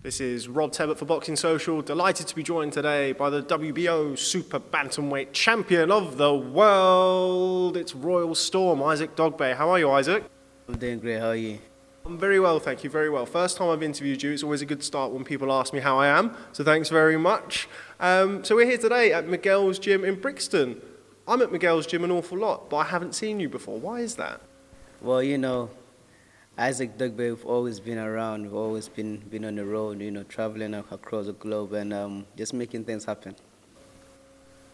This is Rob Tebbutt for Boxing Social. Delighted to be joined today by the WBO Super Bantamweight Champion of the World. It's Royal Storm, Isaac Dogboe. How are you, Isaac? I'm doing great, how are you? I'm very well, thank you, very well. First time I've interviewed you, it's always a good start when people ask me how I am, so thanks very much. So we're here today at Miguel's gym in Brixton. I'm at Miguel's gym an awful lot, but I haven't seen you before. Why is that? Well, you know, Isaac Dogboe, we've always been around, we've always been on the road, you know, traveling across the globe and just making things happen.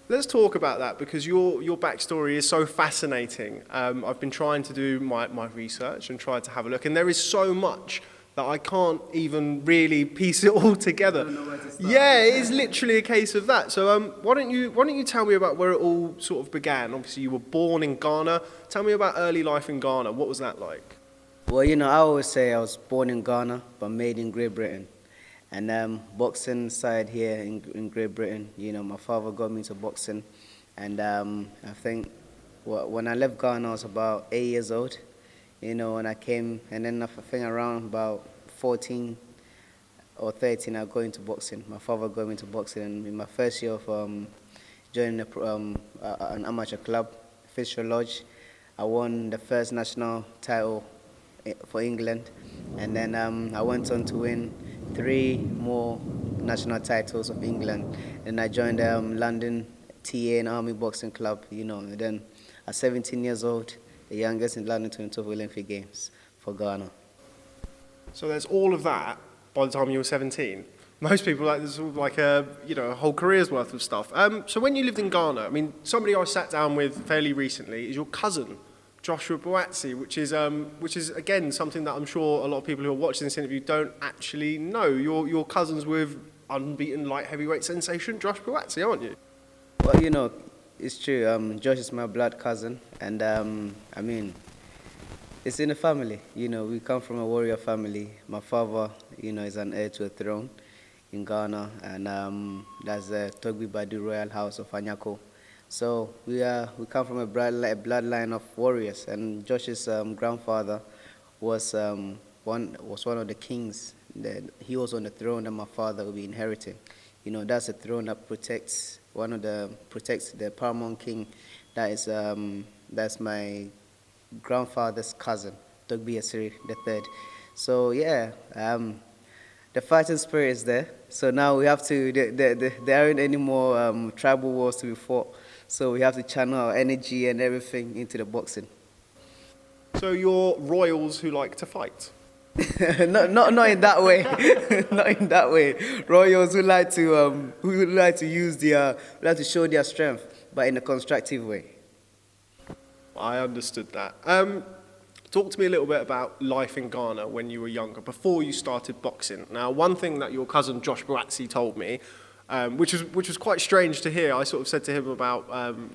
Let's talk about that because your backstory is so fascinating. I've been trying to do my research and try to have a look, and there is so much that I can't even really piece it all together. I don't know where to start. Yeah, it is literally a case of that. So why don't you tell me about where it all sort of began? Obviously, you were born in Ghana. Tell me about early life in Ghana. What was that like? Well, you know, I always say I was born in Ghana, but made in Great Britain. And boxing started here in Great Britain. You know, my father got me into boxing. And I think when I left Ghana, I was about 8 years old. You know, when I came, and then I think around about 14 or 13, I got into boxing. My father got me into boxing. And in my first year of joining an amateur club, Fisher Lodge, I won the first national title for England, and then I went on to win 3 more national titles of England, and I joined London TA and Army Boxing Club, you know, and then at 17 years old, the youngest in London 22 Olympic Games for Ghana. So there's all of that by the time you were 17. Most people there's sort of like a whole career's worth of stuff. So when you lived in Ghana, I mean, somebody I sat down with fairly recently is your cousin, Joshua Boatsi, which is again something that I'm sure a lot of people who are watching this interview don't actually know. You're cousins with unbeaten light heavyweight sensation Josh Boatsi, aren't you? Well, you know, it's true. Josh is my blood cousin, and I mean, it's in the family. You know, we come from a warrior family. My father, you know, is an heir to a throne in Ghana, and that's the Togbi Badu Royal House of Anyako. So we come from a bloodline of warriors, and Josh's grandfather was one of the kings. He was on the throne that my father will be inheriting. You know, that's a throne that protects the paramount king. That's my grandfather's cousin, Dogboe Asiri III. So yeah, the fighting spirit is there. So now we have to. There aren't any more tribal wars to be fought. So we have to channel our energy and everything into the boxing. So you're royals who like to fight? not in that way. Not in that way. Royals who like to show their strength, but in a constructive way. I understood that. Talk to me a little bit about life in Ghana when you were younger, before you started boxing. Now, one thing that your cousin Josh Boatsi told me, which was quite strange to hear. I sort of said to him about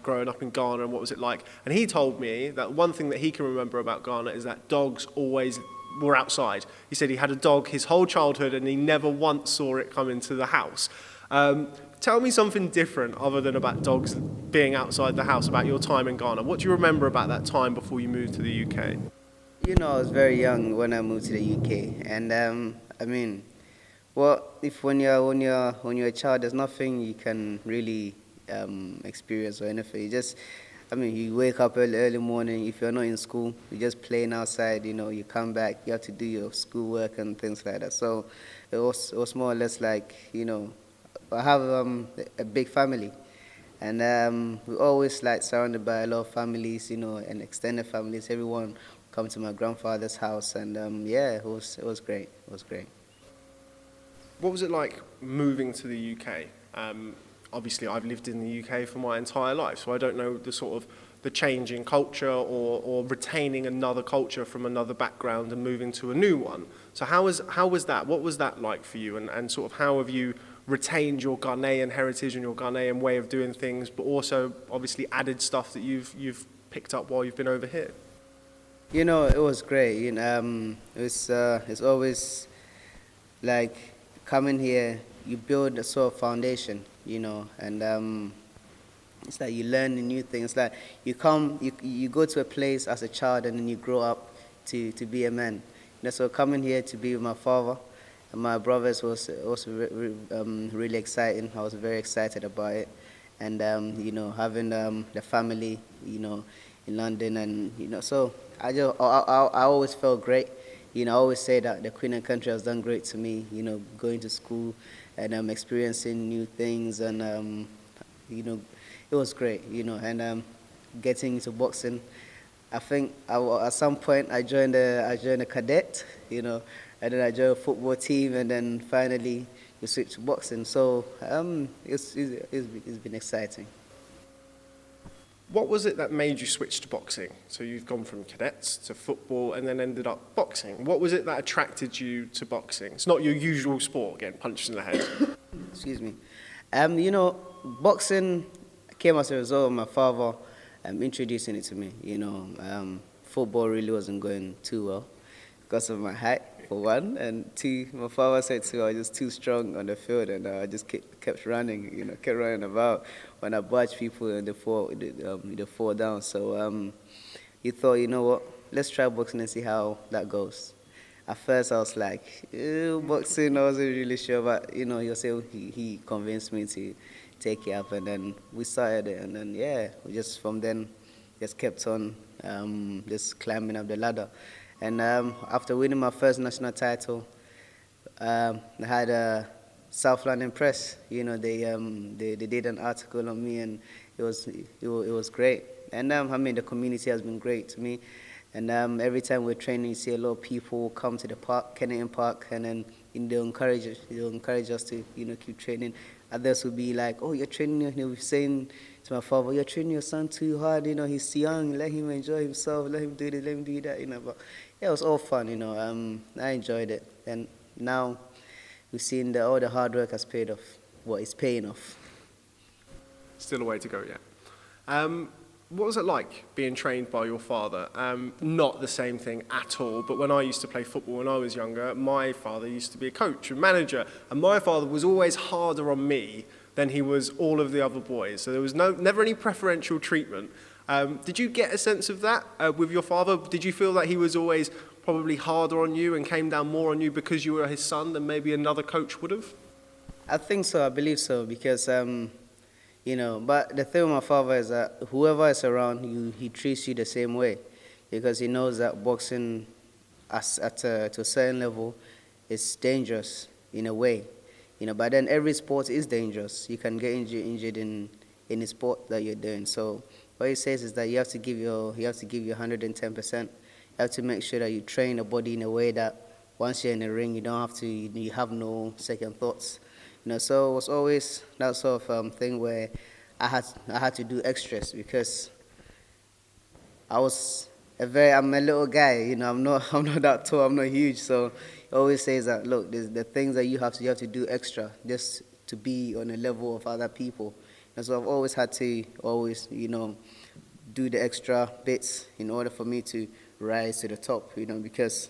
growing up in Ghana and what was it like, and he told me that one thing that he can remember about Ghana is that dogs always were outside. He said he had a dog his whole childhood and he never once saw it come into the house. Tell me something different other than about dogs being outside the house, about your time in Ghana. What do you remember about that time before you moved to the UK? You know, I was very young when I moved to the UK, and I mean, well, when you're a child, there's nothing you can really experience or anything. You wake up early morning. If you're not in school, you're just playing outside. You know, you come back, you have to do your schoolwork and things like that. So it was more or less like, you know, I have a big family, and we're always like surrounded by a lot of families, you know, and extended families. Everyone come to my grandfather's house, and yeah, it was great. It was great. What was it like moving to the UK? Obviously, I've lived in the UK for my entire life, so I don't know the change in culture or retaining another culture from another background and moving to a new one. So how was that? What was that like for you? And sort of how have you retained your Ghanaian heritage and your Ghanaian way of doing things, but also obviously added stuff that you've picked up while you've been over here? You know, it was great. You know, it's always like coming here, you build a sort of foundation, you know, and it's like you learn the new things. Like you go to a place as a child and then you grow up to be a man. You know, so coming here to be with my father, My brothers was also really exciting. I was very excited about it, and having the family, in London, and so I always felt great. I always say that the Queen and Country has done great to me. Going to school and experiencing new things, and it was great. And getting into boxing. I think at some point I joined a cadet, and then I joined a football team, and then finally we switched to boxing. So it's been exciting. What was it that made you switch to boxing? So you've gone from cadets to football and then ended up boxing. What was it that attracted you to boxing? It's not your usual sport, getting punched in the head. Excuse me. Boxing came as a result of my father introducing it to me. Football really wasn't going too well because of my height, for one, and two, my father said I was just too strong on the field, and I just kept running, kept running about. When I barged people and they fall down. So he thought, what, let's try boxing and see how that goes. At first I was like, boxing, I wasn't really sure, but he convinced me to take it up, and then we started it, and then we just from then just kept on just climbing up the ladder. And after winning my first national title, I had a South London Press. They did an article on me, and it was great. And the community has been great to me. And every time we're training, you see a lot of people come to the park, Kennington Park, and then they'll encourage us to keep training. Others will be like, "Oh, you're training." He'll be saying to my father, "You're training your son too hard. He's young. Let him enjoy himself. Let him do this. Let him do that." But it was all fun. I enjoyed it, and now we've seen that all the hard work has paid off. Well, it's paying off. Still a way to go yet. What was it like being trained by your father? Not the same thing at all, but when I used to play football when I was younger, my father used to be a coach and manager, and my father was always harder on me than he was all of the other boys. So there was never any preferential treatment. Did you get a sense of that with your father? Did you feel that he was always probably harder on you and came down more on you because you were his son than maybe another coach would have? I think so. I believe so, because but the thing with my father is that whoever is around you, he treats you the same way, because he knows that boxing to a certain level is dangerous in a way. But then every sport is dangerous. You can get injured in any sport that you're doing. So what he says is that you have to give your 110%. You have to make sure that you train the body in a way that once you're in the ring, you have no second thoughts. So it was always that sort of thing where I had to do extras, because I'm a little guy. I'm not that tall. I'm not huge. So he always says that, look, there's the things that you have to do extra just to be on a level of other people. And so I've always had to do the extra bits in order for me to rise to the top. Because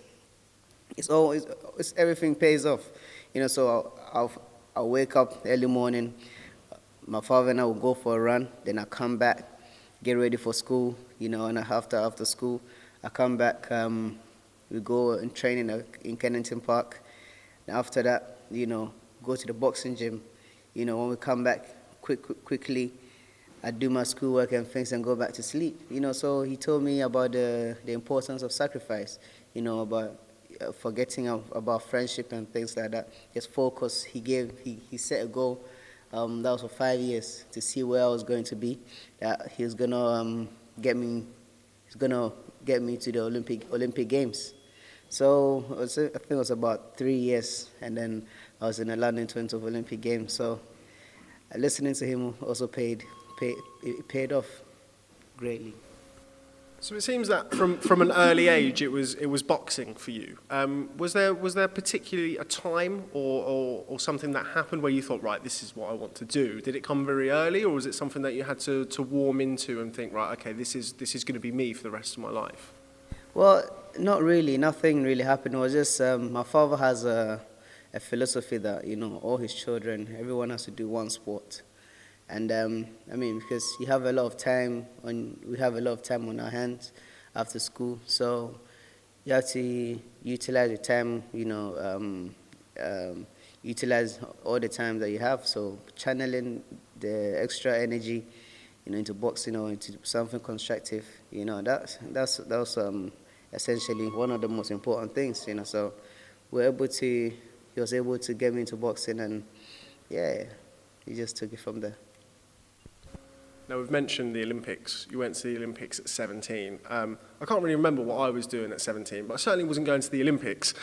it's everything pays off. So I'll wake up early morning, my father and I will go for a run, then I come back, get ready for school, and after school, I come back, we go and train in Kennington Park. And after that, go to the boxing gym. When we come back quickly, I do my schoolwork and things and go back to sleep. So he told me about the importance of sacrifice, about forgetting about friendship and things like that. Just focus. He set a goal. That was for 5 years, to see where I was going to be. That he was gonna get me. He's gonna get me to the Olympic Games. So I think it was about 3 years, and then I was in the London 2012 Olympic Games. So listening to him also paid off greatly. So it seems that from an early age it was boxing for you. Was there particularly a time or something that happened where you thought, right, this is what I want to do? Did it come very early, or was it something that you had to warm into and think, right, okay, this is going to be me for the rest of my life? Well, not really. Nothing really happened. It was just my father has a philosophy that all his children, everyone has to do one sport. And because we have a lot of time on our hands after school, so you have to utilize your time, utilize all the time that you have. So channeling the extra energy, into boxing or into something constructive, that's essentially one of the most important things, So he was able to get me into boxing, and yeah, he just took it from there. Now, we've mentioned the Olympics. You went to the Olympics at 17. I can't really remember what I was doing at 17, but I certainly wasn't going to the Olympics.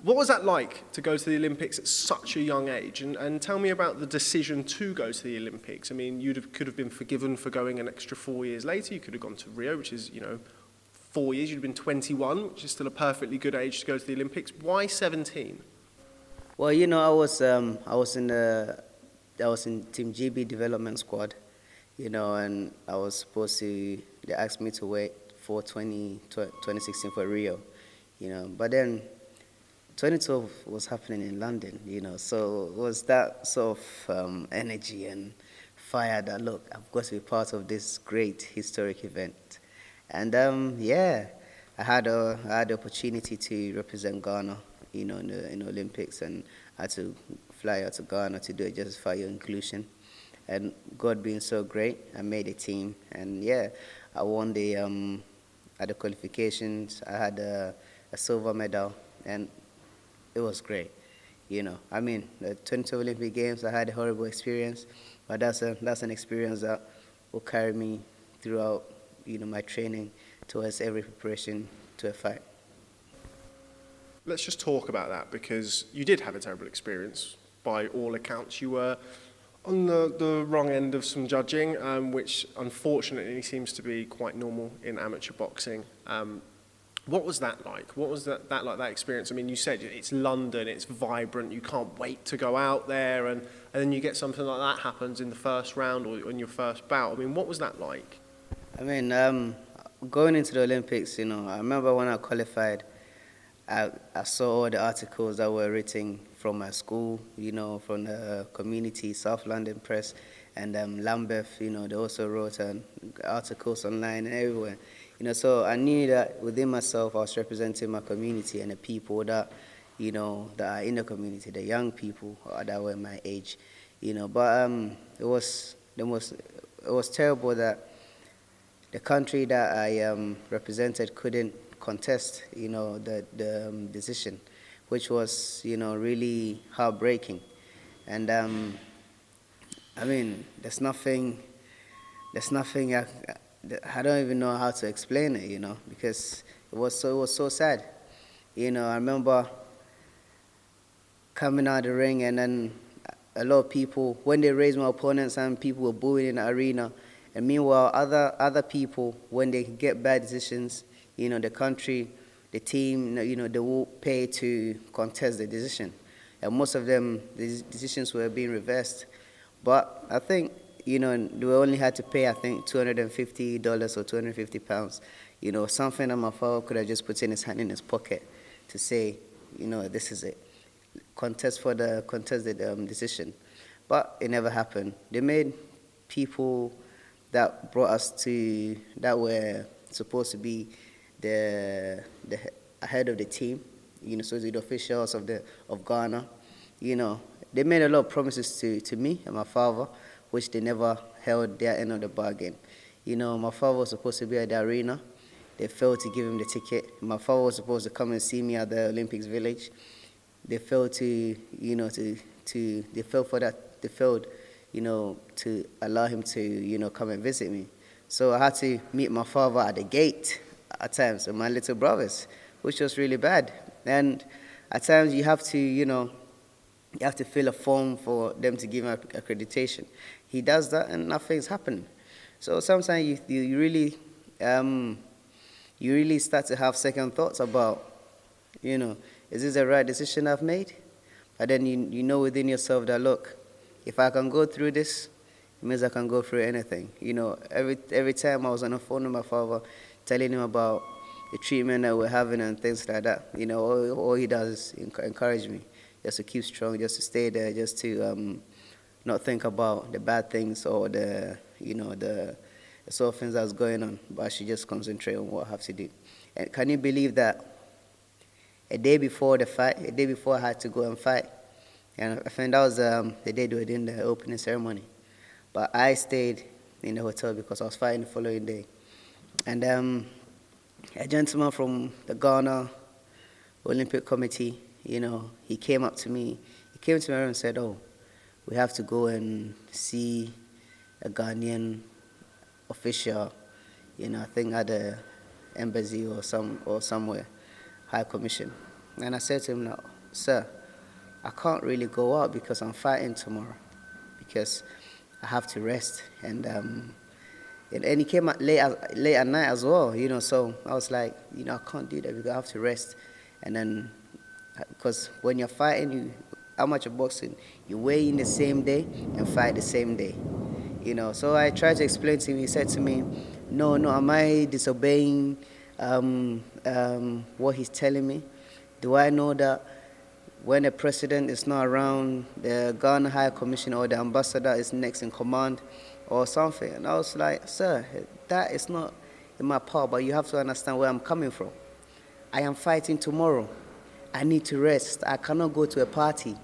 What was that like to go to the Olympics at such a young age? And tell me about the decision to go to the Olympics. I mean, could have been forgiven for going an extra 4 years later. You could have gone to Rio, which is, 4 years. You'd have been 21, which is still a perfectly good age to go to the Olympics. Why 17? Well, I was in Team GB development squad, and I was supposed to. They asked me to wait for 2016 for Rio, But then 2012 was happening in London, So it was that sort of energy and fire that, look, I've got to be part of this great historic event. And I had the opportunity to represent Ghana, in the Olympics, and I had to fly out to Ghana to do it just for your inclusion. And God being so great, I made a team, and I won at the qualifications. I had a silver medal, and it was great. I mean, the 2012 Olympic Games, I had a horrible experience, but that's an experience that will carry me throughout, my training towards every preparation to a fight. Let's just talk about that, because you did have a terrible experience. By all accounts, you were on the wrong end of some judging, which unfortunately seems to be quite normal in amateur boxing. What was that like? What was that like, that experience? I mean, you said it's London, it's vibrant, you can't wait to go out there, and then you get something like that happens in the first round or in your first bout. I mean, what was that like? I mean, going into the Olympics, I remember when I qualified, I saw all the articles that were written from my school, from the community, South London Press, and Lambeth, they also wrote articles online and everywhere. So I knew that within myself I was representing my community and the people that, that are in the community, the young people that were my age, But it was terrible that the country that I represented couldn't contest, the decision, which was, really heartbreaking. And I mean, there's nothing. I don't even know how to explain it, because it was so sad. I remember coming out of the ring, and then a lot of people, when they raised my opponents, and people were booing in the arena. And meanwhile, other people, when they get bad decisions, the country, the team, they will pay to contest the decision. And most of them, the decisions were being reversed. But I think, they only had to pay, I think, $250 or £250. Something that my father could have just put in his hand in his pocket to say, this is it. Contest the decision. But it never happened. They made people that brought us to, that were supposed to be the head of the team, so the officials of Ghana, they made a lot of promises to me and my father, which they never held their end of the bargain. My father was supposed to be at the arena. They failed to give him the ticket. My father was supposed to come and see me at the Olympics Village. They failed they failed for that. They failed, to allow him to, come and visit me. So I had to meet my father at the gate at times with my little brothers, which was really bad. And at times you have to, you have to fill a form for them to give him accreditation. He does that and nothing's happened. So sometimes you really start to have second thoughts about, is this the right decision I've made? But then you know within yourself that, look, if I can go through this, it means I can go through anything. Every time I was on the phone with my father, telling him about the treatment that we're having and things like that, all he does is encourage me just to keep strong, just to stay there, just to not think about the bad things or the sort of things that's going on, but I should just concentrate on what I have to do. And can you believe that a day before the fight, a day before I had to go and fight. And I think that was the day they were doing the opening ceremony. But I stayed in the hotel because I was fighting the following day. And a gentleman from the Ghana Olympic Committee, he came up to me. He came to my room and said, "Oh, we have to go and see a Ghanaian official, I think at the embassy or somewhere, High Commission." And I said to him, "No, sir, I can't really go out because I'm fighting tomorrow, because I have to rest." And he came out late at night as well, so I was like, I can't do that because I have to rest. And then, because when you're fighting, amateur boxing, you weigh in the same day and fight the same day, So I tried to explain to him. He said to me, no, am I disobeying what he's telling me? Do I know that when the president is not around, the Ghana High Commission or the ambassador is next in command or something? And I was like, "Sir, that is not in my power, but you have to understand where I'm coming from. I am fighting tomorrow. I need to rest. I cannot go to a party.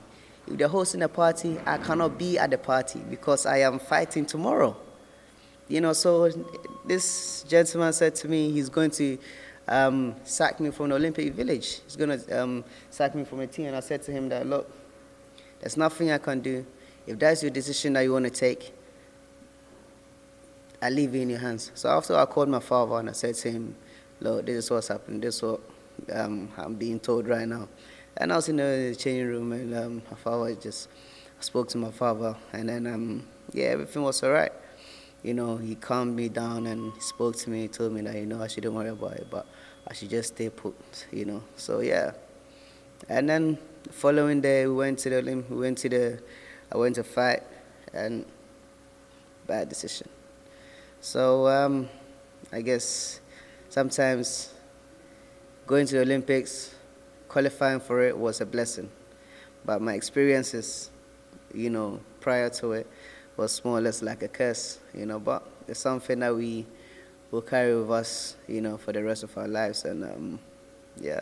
If they're hosting a party, I cannot be at the party because I am fighting tomorrow." So this gentleman said to me he's going to sack me from the Olympic Village. He's going to sack me from a team. And I said to him that, "Look, there's nothing I can do. If that's your decision that you want to take, I leave it in your hands." So after I called my father and I said to him, "Look, this is what's happening. This is what I'm being told right now." And I was in the changing room, and my father I spoke to my father, and then everything was all right. He calmed me down and he spoke to me. He told me that I shouldn't worry about it, but I should just stay put. So yeah. And then the following day I went to fight, and bad decision. So I guess sometimes going to the Olympics, qualifying for it was a blessing, but my experiences, prior to it, was more or less like a curse, but it's something that we will carry with us, for the rest of our lives, and yeah.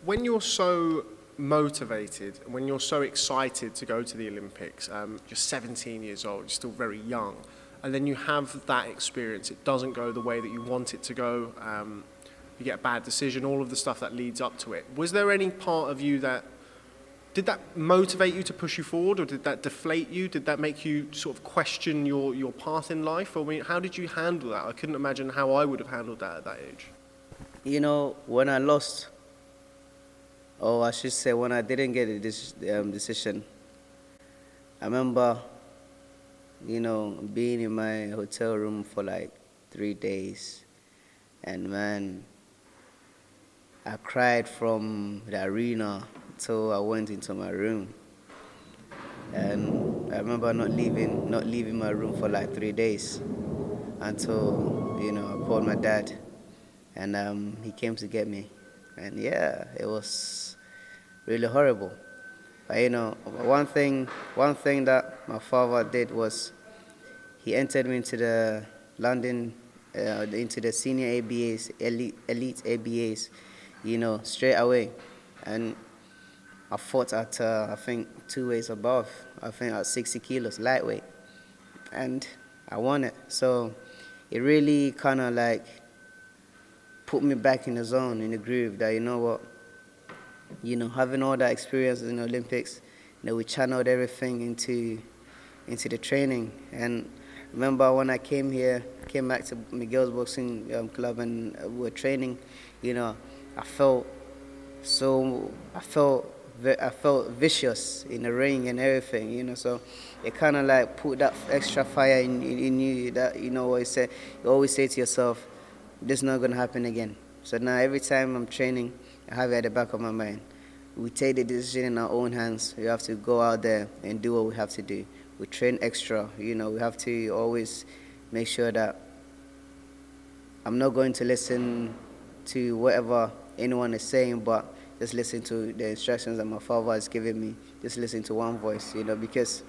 When you're so motivated, when you're so excited to go to the Olympics, you're 17 years old, you're still very young, and then you have that experience, it doesn't go the way that you want it to go, you get a bad decision, all of the stuff that leads up to it. Was there any part of you did that motivate you to push you forward, or did that deflate you? Did that make you sort of question your path in life? How did you handle that? I couldn't imagine how I would have handled that at that age. When I lost, or I should say when I didn't get this decision, I remember, being in my hotel room for like 3 days, and man, I cried from the arena till I went into my room. And I remember not leaving my room for like 3 days until, I called my dad, and he came to get me. And yeah, it was really horrible. But one thing that my father did was he entered me into the London, into the senior ABAs, elite ABAs, straight away. And I fought at, I think, 2 weights above. I think at 60 kilos, lightweight. And I won it. So it really kind of like put me back in the zone, in the groove that, having all that experience in the Olympics, we channeled everything into the training. And remember when I came back to Miguel's boxing club, and we were training, I felt vicious in the ring and everything, so it kind of like put that extra fire in you that, you always say to yourself, this is not going to happen again. So now every time I'm training, I have it at the back of my mind. We take the decision in our own hands. We have to go out there and do what we have to do. We train extra, we have to always make sure that I'm not going to listen to whatever anyone is saying, but just listen to the instructions that my father has given me. Just listen to one voice, because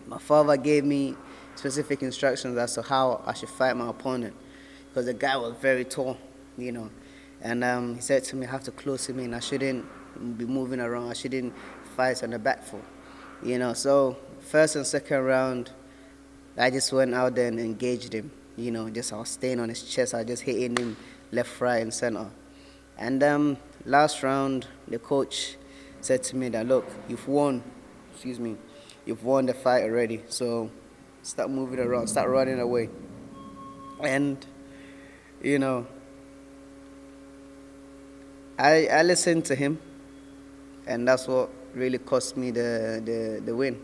my father gave me specific instructions as to how I should fight my opponent, because the guy was very tall, And he said to me, I have to close him in. I shouldn't be moving around. I shouldn't fight on the back foot. So first and second round, I just went out there and engaged him. I was staying on his chest. I was just hitting him left, right, and center. And last round, the coach said to me that, look, you've won the fight already. So start moving around, start running away. And, I listened to him, and that's what really cost me the win.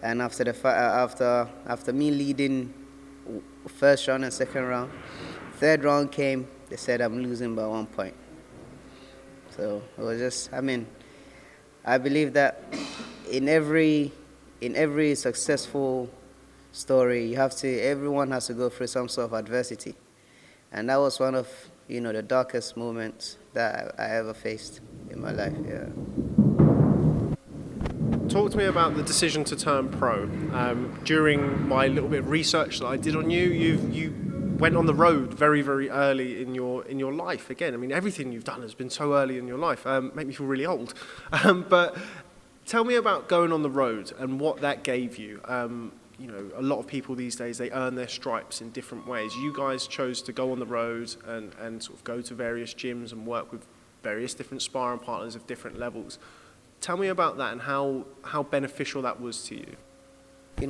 And after the fight, after me leading first round and second round, third round came, they said I'm losing by 1 point. So it was just, I believe that in every successful story, everyone has to go through some sort of adversity. And that was one of, the darkest moments that I ever faced in my life, yeah. Talk to me about the decision to turn pro. During my little bit of research that I did on you, you went on the road very, very early in your life. Again, everything you've done has been so early in your life. Make me feel really old. But tell me about going on the road and what that gave you. A lot of people these days, they earn their stripes in different ways. You guys chose to go on the road and sort of go to various gyms and work with various different sparring partners of different levels. Tell me about that and how beneficial that was to you.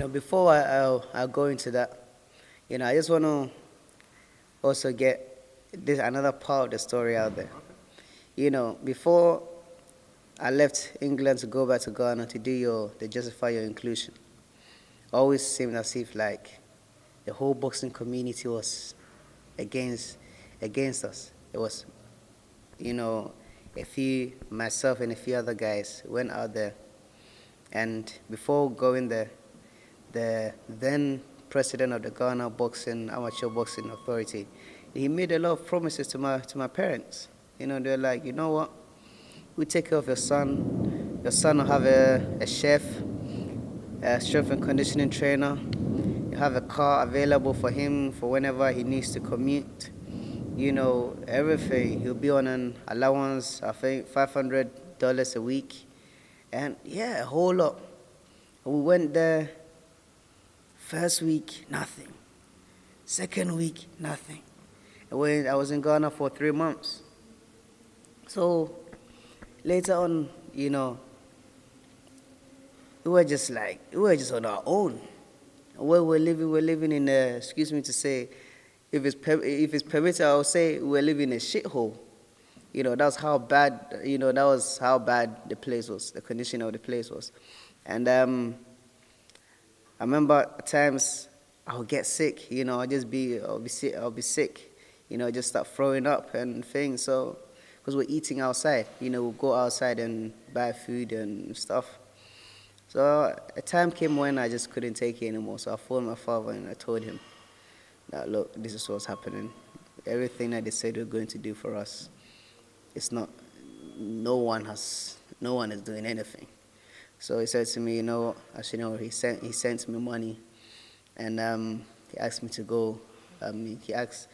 Before I go into that, I just want to also get another part of the story out there. Before I left England to go back to Ghana to do the Justify Your Inclusion, always seemed as if like the whole boxing community was against us. It was, myself and a few other guys went out there, and before going there, the then president of the Ghana Amateur Boxing Authority, he made a lot of promises to my parents. They're like, you know what, we take care of your son. Your son will have a chef, a strength and conditioning trainer. You have a car available for him for whenever he needs to commute. Everything. He'll be on an allowance, I think $500 a week. And yeah, a whole lot. We went there, first week, nothing. Second week, nothing. And I was in Ghana for 3 months. So later on, we were just on our own. Where we're living in a, excuse me to say, if it's permitted, I would say we're living in a shithole. That's how bad, that was how bad the place was, the condition of the place was. And I remember at times I would get sick, I'll be sick, just start throwing up and things. So, because we're eating outside, we'll go outside and buy food and stuff. So a time came when I just couldn't take it anymore. So I phoned my father and I told him that, look, this is what's happening. Everything that they said they're going to do for us, it's not, no one is doing anything. So he said to me, he sent me money, and he asked me to go, he asked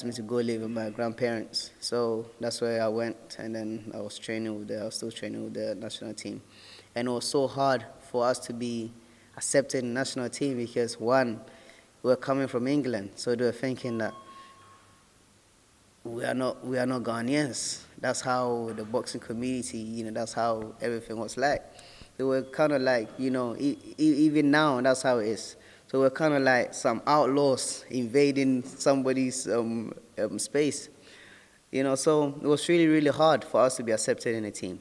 me to go live with my grandparents. So that's where I went, and then I was still training with the national team. And it was so hard for us to be accepted in the national team because, one, we're coming from England, so they were thinking that we are not Ghanaians. That's how the boxing community, that's how everything was like. They were kind of like, even now, that's how it is. So we're kind of like some outlaws invading somebody's space. So it was really, really hard for us to be accepted in a team.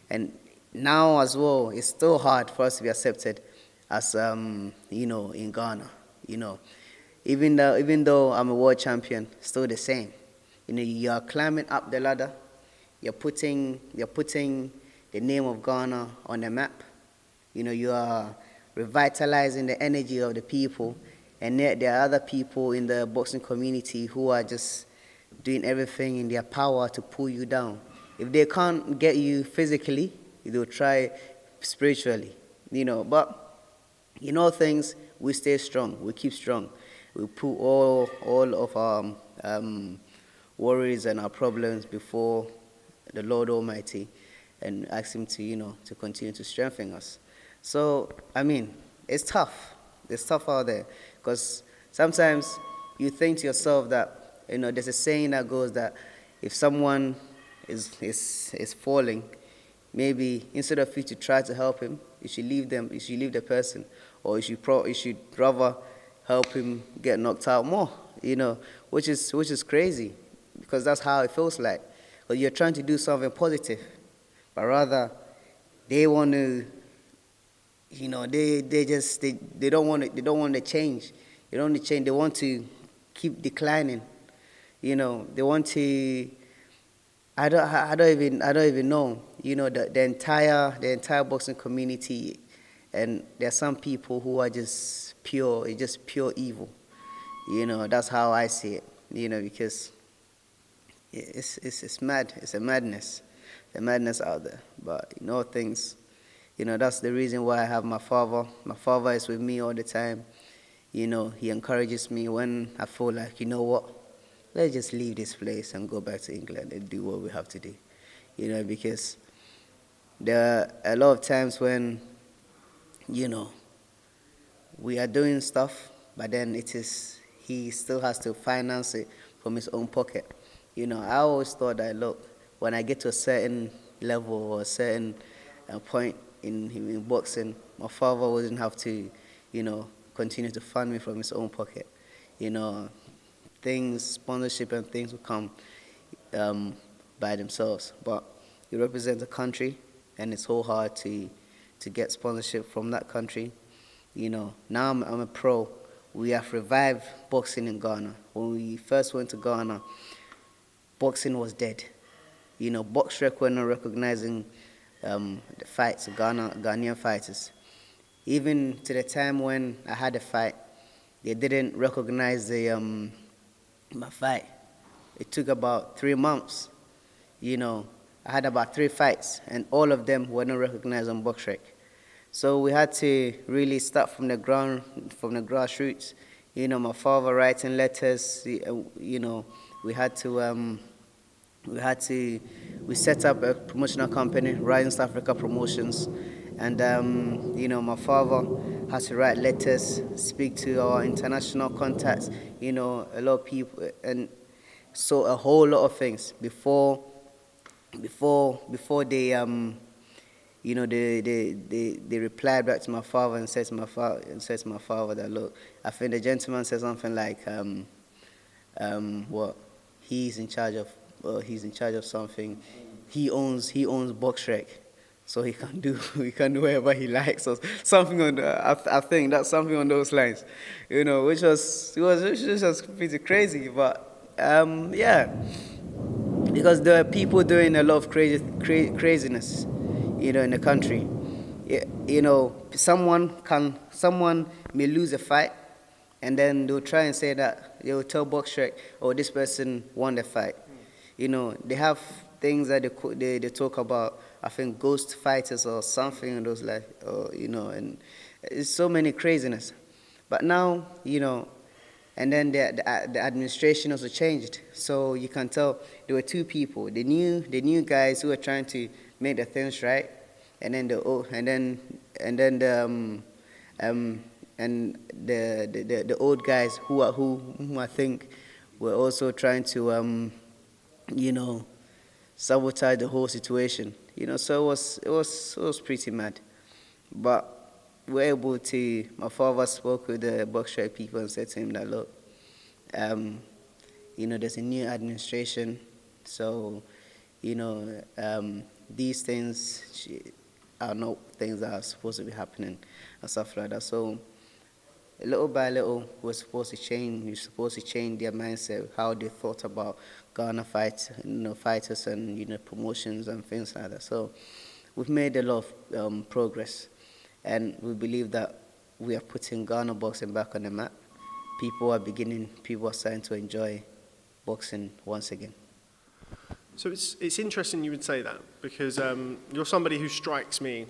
And now as well, it's still hard for us to be accepted as, in Ghana. Even though I'm a world champion, still the same. You are climbing up the ladder. You're putting the name of Ghana on the map. You are revitalizing the energy of the people, and yet there are other people in the boxing community who are just doing everything in their power to pull you down. If they can't get you physically, they'll try spiritually. But in all things, we stay strong. We keep strong. We put all of our worries and our problems before the Lord Almighty and ask Him to, to continue to strengthen us. So, I mean, it's tough. It's tough out there because sometimes you think to yourself that, there's a saying that goes that if someone is falling, maybe instead of you to try to help him, you should leave the person, or you should rather help him get knocked out more, which is crazy, because that's how it feels like. But you're trying to do something positive, but rather they want to, they don't want to change. They don't want to change. They want to keep declining. They want to. I don't even know. The entire boxing community, and there are some people who are just pure evil. That's how I see it. Because it's mad. It's a madness. The madness out there. But things. That's the reason why I have my father. My father is with me all the time. He encourages me when I feel like, what, let's just leave this place and go back to England and do what we have to do. Because there are a lot of times when, we are doing stuff, but then he still has to finance it from his own pocket. I always thought that, look, when I get to a certain level or a certain point in boxing, my father wouldn't have to, continue to fund me from his own pocket. Sponsorship and things will come by themselves. But you represent a country, and it's so hard to get sponsorship from that country. Now I'm a pro. We have revived boxing in Ghana. When we first went to Ghana, boxing was dead. BoxRec were not recognizing the fights, Ghanaian fighters. Even to the time when I had a fight, they didn't recognize my fight. It took about 3 months. I had about 3 fights, and all of them were not recognized on BoxRec. So we had to really start from the grassroots. My father writing letters. We set up a promotional company, Rising South Africa Promotions, and my father had to write letters, speak to our international contacts, a lot of people, and so a whole lot of things before they they replied back to my father and said to my father that, look, I think the gentleman said something like what he's in charge of something. He owns BoxRec, so he can do whatever he likes, or something on I think that's something on those lines, which was pretty crazy. But yeah, because there are people doing a lot of craziness, in the country. Someone may lose a fight, and then they'll try and say that they'll tell BoxRec, oh, this person won the fight. They have things that they talk about. I think ghost fighters or something in those like, and it's so many craziness. But now, and then the administration also changed, so you can tell there were 2 people. The new guys who were trying to make the things right, and then the old guys who I think were also trying to sabotage the whole situation. So it was pretty mad. But we're able to. My father spoke with the BoxRec people and said to him that, look, there's a new administration, so these things are not things that are supposed to be happening and stuff like that. So little by little, we're supposed to change. You're supposed to change their mindset, how they thought about Ghana fights, fighters and promotions and things like that. So we've made a lot of progress, and we believe that we are putting Ghana boxing back on the map. People are starting to enjoy boxing once again. So it's interesting you would say that, because you're somebody who strikes me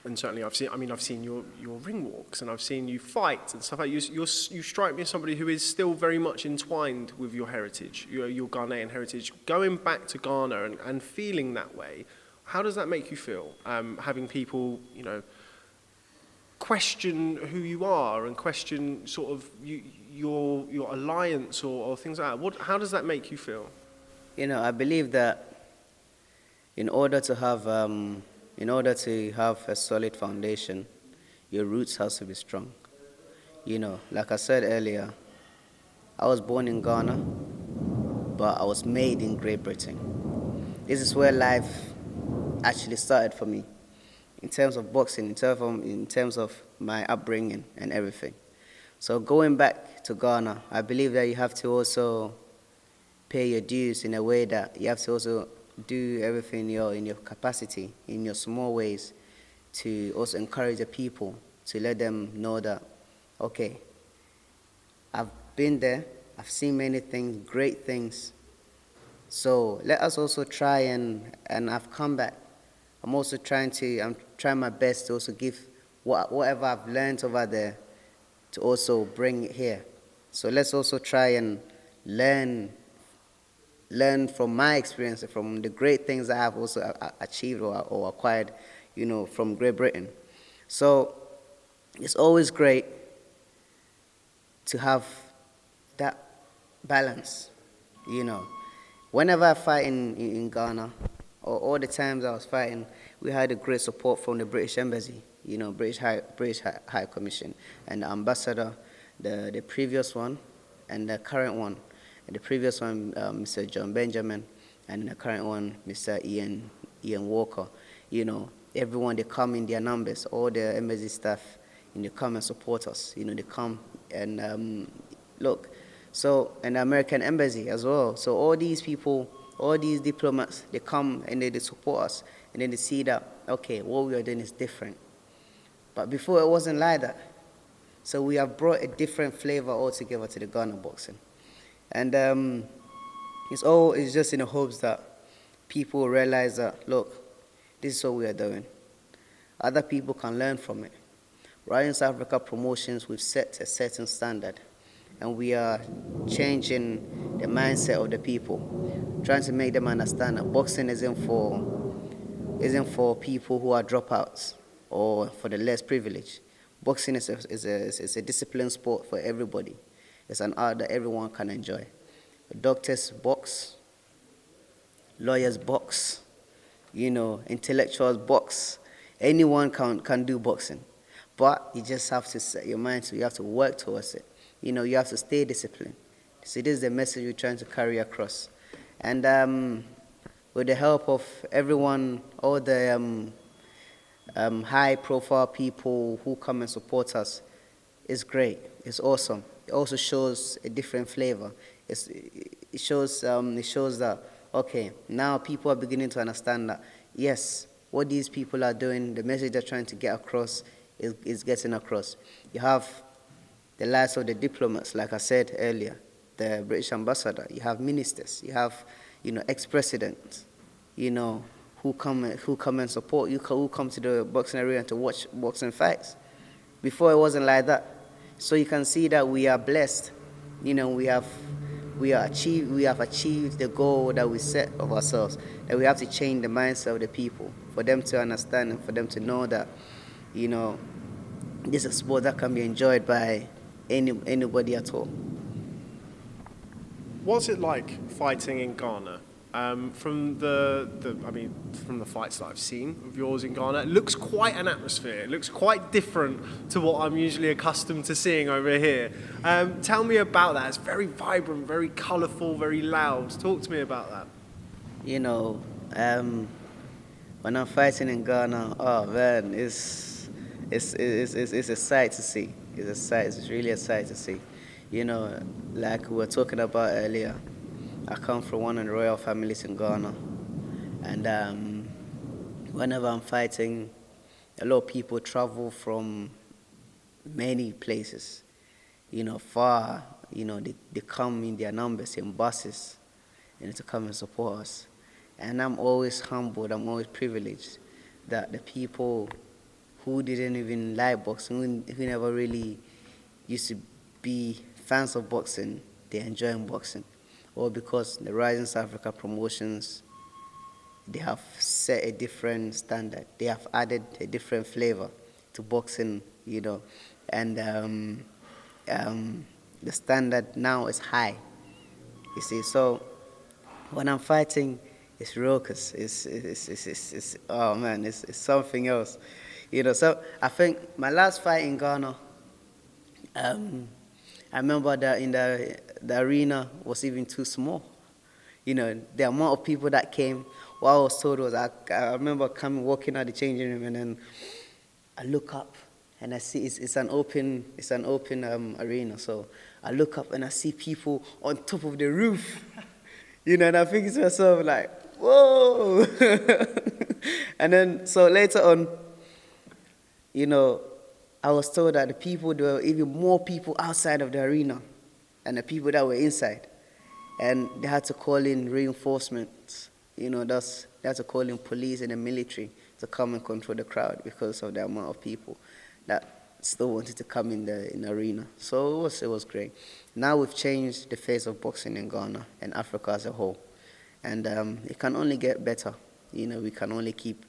and certainly I've seen your ring walks, and I've seen you fight and stuff like that. You strike me as somebody who is still very much entwined with your heritage, your Ghanaian heritage. Going back to Ghana and feeling that way, how does that make you feel? Having people, question who you are and question sort of your alliance or things like that. How does that make you feel? I believe that in order to have a solid foundation, your roots has to be strong. Like I said earlier, I was born in Ghana, but I was made in Great Britain. This is where life actually started for me, in terms of boxing, in terms of my upbringing and everything. So going back to Ghana, I believe that you have to also pay your dues in a way that you have to also do everything in your capacity, in your small ways, to also encourage the people, to let them know that, okay, I've been there, I've seen many things, great things. So let us also try and I've come back. I'm trying my best to also give whatever I've learned over there to also bring it here. So let's also try and learn from my experience, from the great things I have also achieved or acquired, from Great Britain. So it's always great to have that balance, Whenever I fight in Ghana, or all the times I was fighting, we had a great support from the British Embassy, British High Commission, and the ambassador, the previous one, and the current one. And the previous one, Mr. John Benjamin, and the current one, Mr. Ian Walker. Everyone, they come in their numbers. All the embassy staff, they come and support us. They come and look. So, and the American Embassy as well. So all these people, all these diplomats, they come and they support us. And then they see that, okay, what we are doing is different. But before, it wasn't like that. So we have brought a different flavor altogether to the Ghana boxing. And it's just in the hopes that people realize that, look, this is what we are doing. Other people can learn from it. Right in South Africa promotions, we've set a certain standard. And we are changing the mindset of the people, trying to make them understand that boxing isn't for people who are dropouts or for the less privileged. Boxing is a disciplined sport for everybody. It's an art that everyone can enjoy. Doctors box, lawyers box, intellectuals box. Anyone can do boxing. But you just have to set your mind to, you have to work towards it. You have to stay disciplined. So this is the message we're trying to carry across. And with the help of everyone, all the high-profile people who come and support us, it's great. It's awesome. It also shows a different flavor. It shows that, okay, now people are beginning to understand that, yes, what these people are doing, the message they're trying to get across is getting across. You have the likes of the diplomats, like I said earlier, the British ambassador. You have ministers. You have, ex-presidents, who come and support you, who come to the boxing arena to watch boxing fights. Before, it wasn't like that. So you can see that we are blessed. We have achieved the goal that we set of ourselves. That we have to change the mindset of the people, for them to understand and for them to know that, this is a sport that can be enjoyed by anybody at all. What's it like fighting in Ghana? From the fights that I've seen of yours in Ghana, it looks quite an atmosphere. It looks quite different to what I'm usually accustomed to seeing over here. Tell me about that. It's very vibrant, very colourful, very loud. Talk to me about that. When I'm fighting in Ghana, oh man, it's a sight to see. It's really a sight to see. Like we were talking about earlier, I come from one of the royal families in Ghana. And whenever I'm fighting, a lot of people travel from many places, far. They come in their numbers, in buses, to come and support us. And I'm always humbled, I'm always privileged that the people who didn't even like boxing, who never really used to be fans of boxing, they're enjoying boxing. Or because the Rising South Africa promotions, they have set a different standard. They have added a different flavor to boxing, and the standard now is high. You see, so when I'm fighting, it's raucous. It's oh man, it's something else. So I think my last fight in Ghana, I remember that in the arena was even too small. The amount of people that came, what I was told was, I remember walking out the changing room, and then I look up and I see it's an open arena. So I look up and I see people on top of the roof, and I think to myself like, whoa. And then so later on, I was told that there were even more people outside of the arena than the people that were inside. And they had to call in reinforcements. They had to call in police and the military to come and control the crowd because of the amount of people that still wanted to come in the arena. So it was great. Now we've changed the face of boxing in Ghana and Africa as a whole. And it can only get better. We can only keep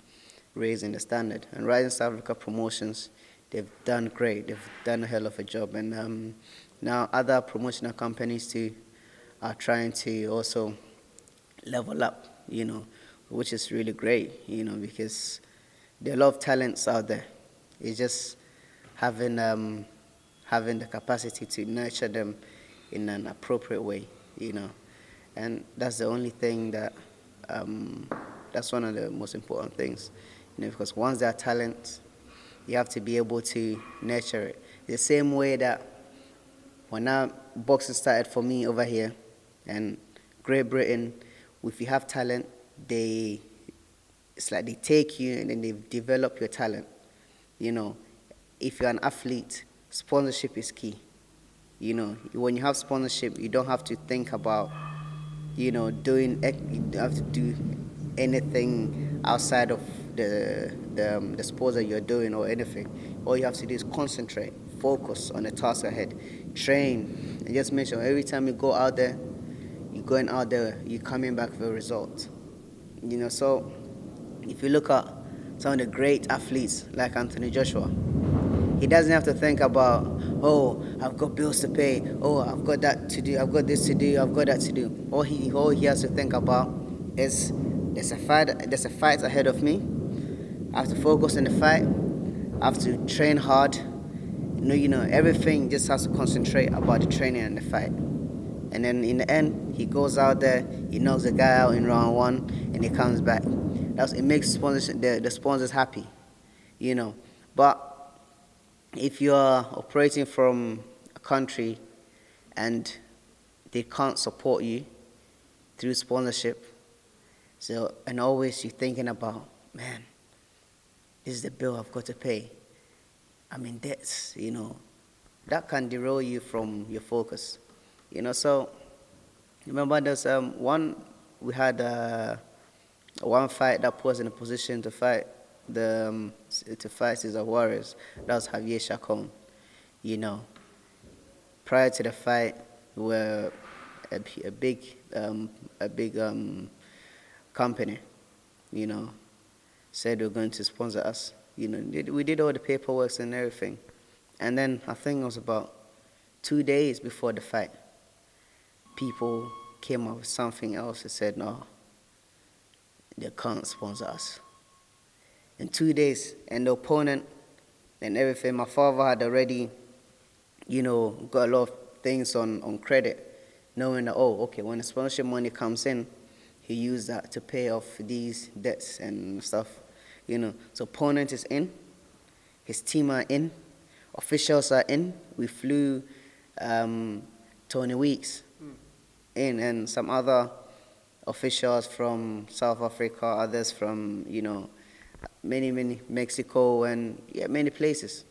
raising the standard. And Rising South Africa Promotions, they've done great. They've done a hell of a job. And now other promotional companies too are trying to also level up, which is really great, because there are a lot of talents out there. It's just having the capacity to nurture them in an appropriate way, And that's the only thing that's one of the most important things, because once there are talents, you have to be able to nurture it. The same way that when boxing started for me over here, and Great Britain, if you have talent, it's like they take you and then they develop your talent. If you're an athlete, sponsorship is key. When you have sponsorship, you don't have to think about, you don't have to do anything outside of the sports that you're doing or anything. All you have to do is concentrate, focus on the task ahead, train, and just make sure every time you go out there, you're going out there, you're coming back with a result. So if you look at some of the great athletes like Anthony Joshua, he doesn't have to think about, I've got bills to pay, I've got that to do, I've got this to do, I've got that to do. All he has to think about is there's a fight ahead of me. I have to focus on the fight. I have to train hard. Everything just has to concentrate about the training and the fight. And then in the end, he goes out there, he knocks the guy out in round 1, and he comes back. It makes the sponsors happy, But if you are operating from a country and they can't support you through sponsorship, and always you're thinking about, man, this is the bill I've got to pay. Debts, that can derail you from your focus. So remember there's we had one fight that put us in a position to fight Caesar Warriors. That was Javier Chacon. Prior to the fight, we were a big company, said they were going to sponsor us. We did all the paperwork and everything. And then I think it was about 2 days before the fight, people came up with something else and said, no, they can't sponsor us. In 2 days, and the opponent and everything, my father had already, got a lot of things on credit, knowing that, when the sponsorship money comes in, he used that to pay off these debts and stuff, So opponent is in, his team are in, officials are in. We flew Tony Weeks in, and some other officials from South Africa, others from, many Mexico, and many places.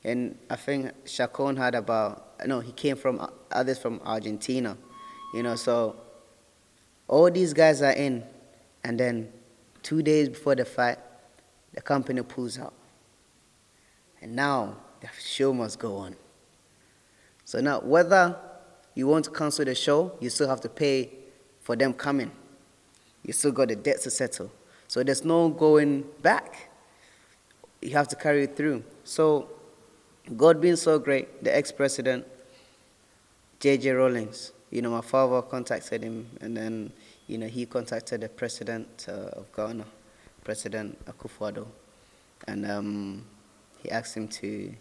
And I think Chacon had he came from others from Argentina, so all these guys are in, and then 2 days before the fight, the company pulls out. And now the show must go on. So now, whether you want to cancel the show, you still have to pay for them coming. You still got the debts to settle. So there's no going back. You have to carry it through. So God being so great, the ex-president, J.J. Rawlings, my father contacted him, and then, he contacted the president of Ghana, President Akufo-Addo, and he asked him to,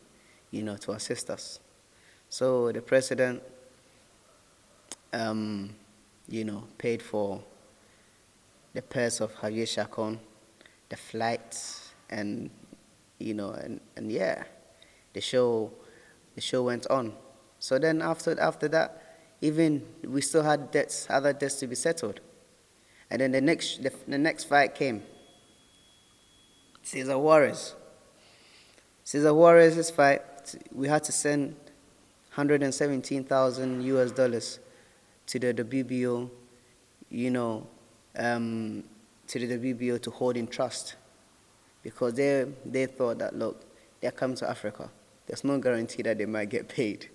to assist us. So the president, paid for the pairs of Javier Chacon, the flights, and yeah, the show went on. So then after that, even we still had other debts to be settled. And then the next fight came. Cesar Juarez. Cesar Juarez's fight, we had to send $117,000 to the WBO, to the WBO to hold in trust, because they thought that, look, they're coming to Africa. There's no guarantee that they might get paid,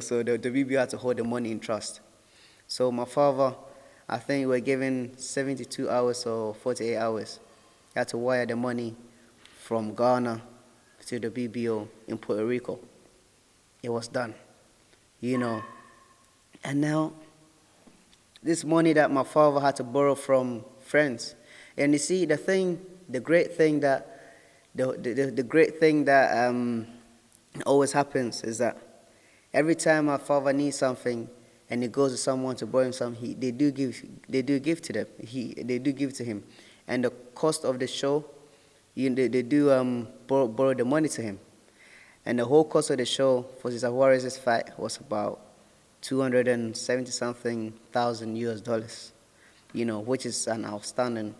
so the WBO had to hold the money in trust. So my father, I think we were given 72 hours or 48 hours. He had to wire the money from Ghana to the WBO in Puerto Rico. It was done, And now, this money that my father had to borrow from friends. And you see, the great thing that always happens is that every time my father needs something and he goes to someone to borrow him something, they do give to him. And the cost of the show, they do borrow the money to him. And the whole cost of the show for Cesar Juarez's fight was about $270-something thousand US, which is an outstanding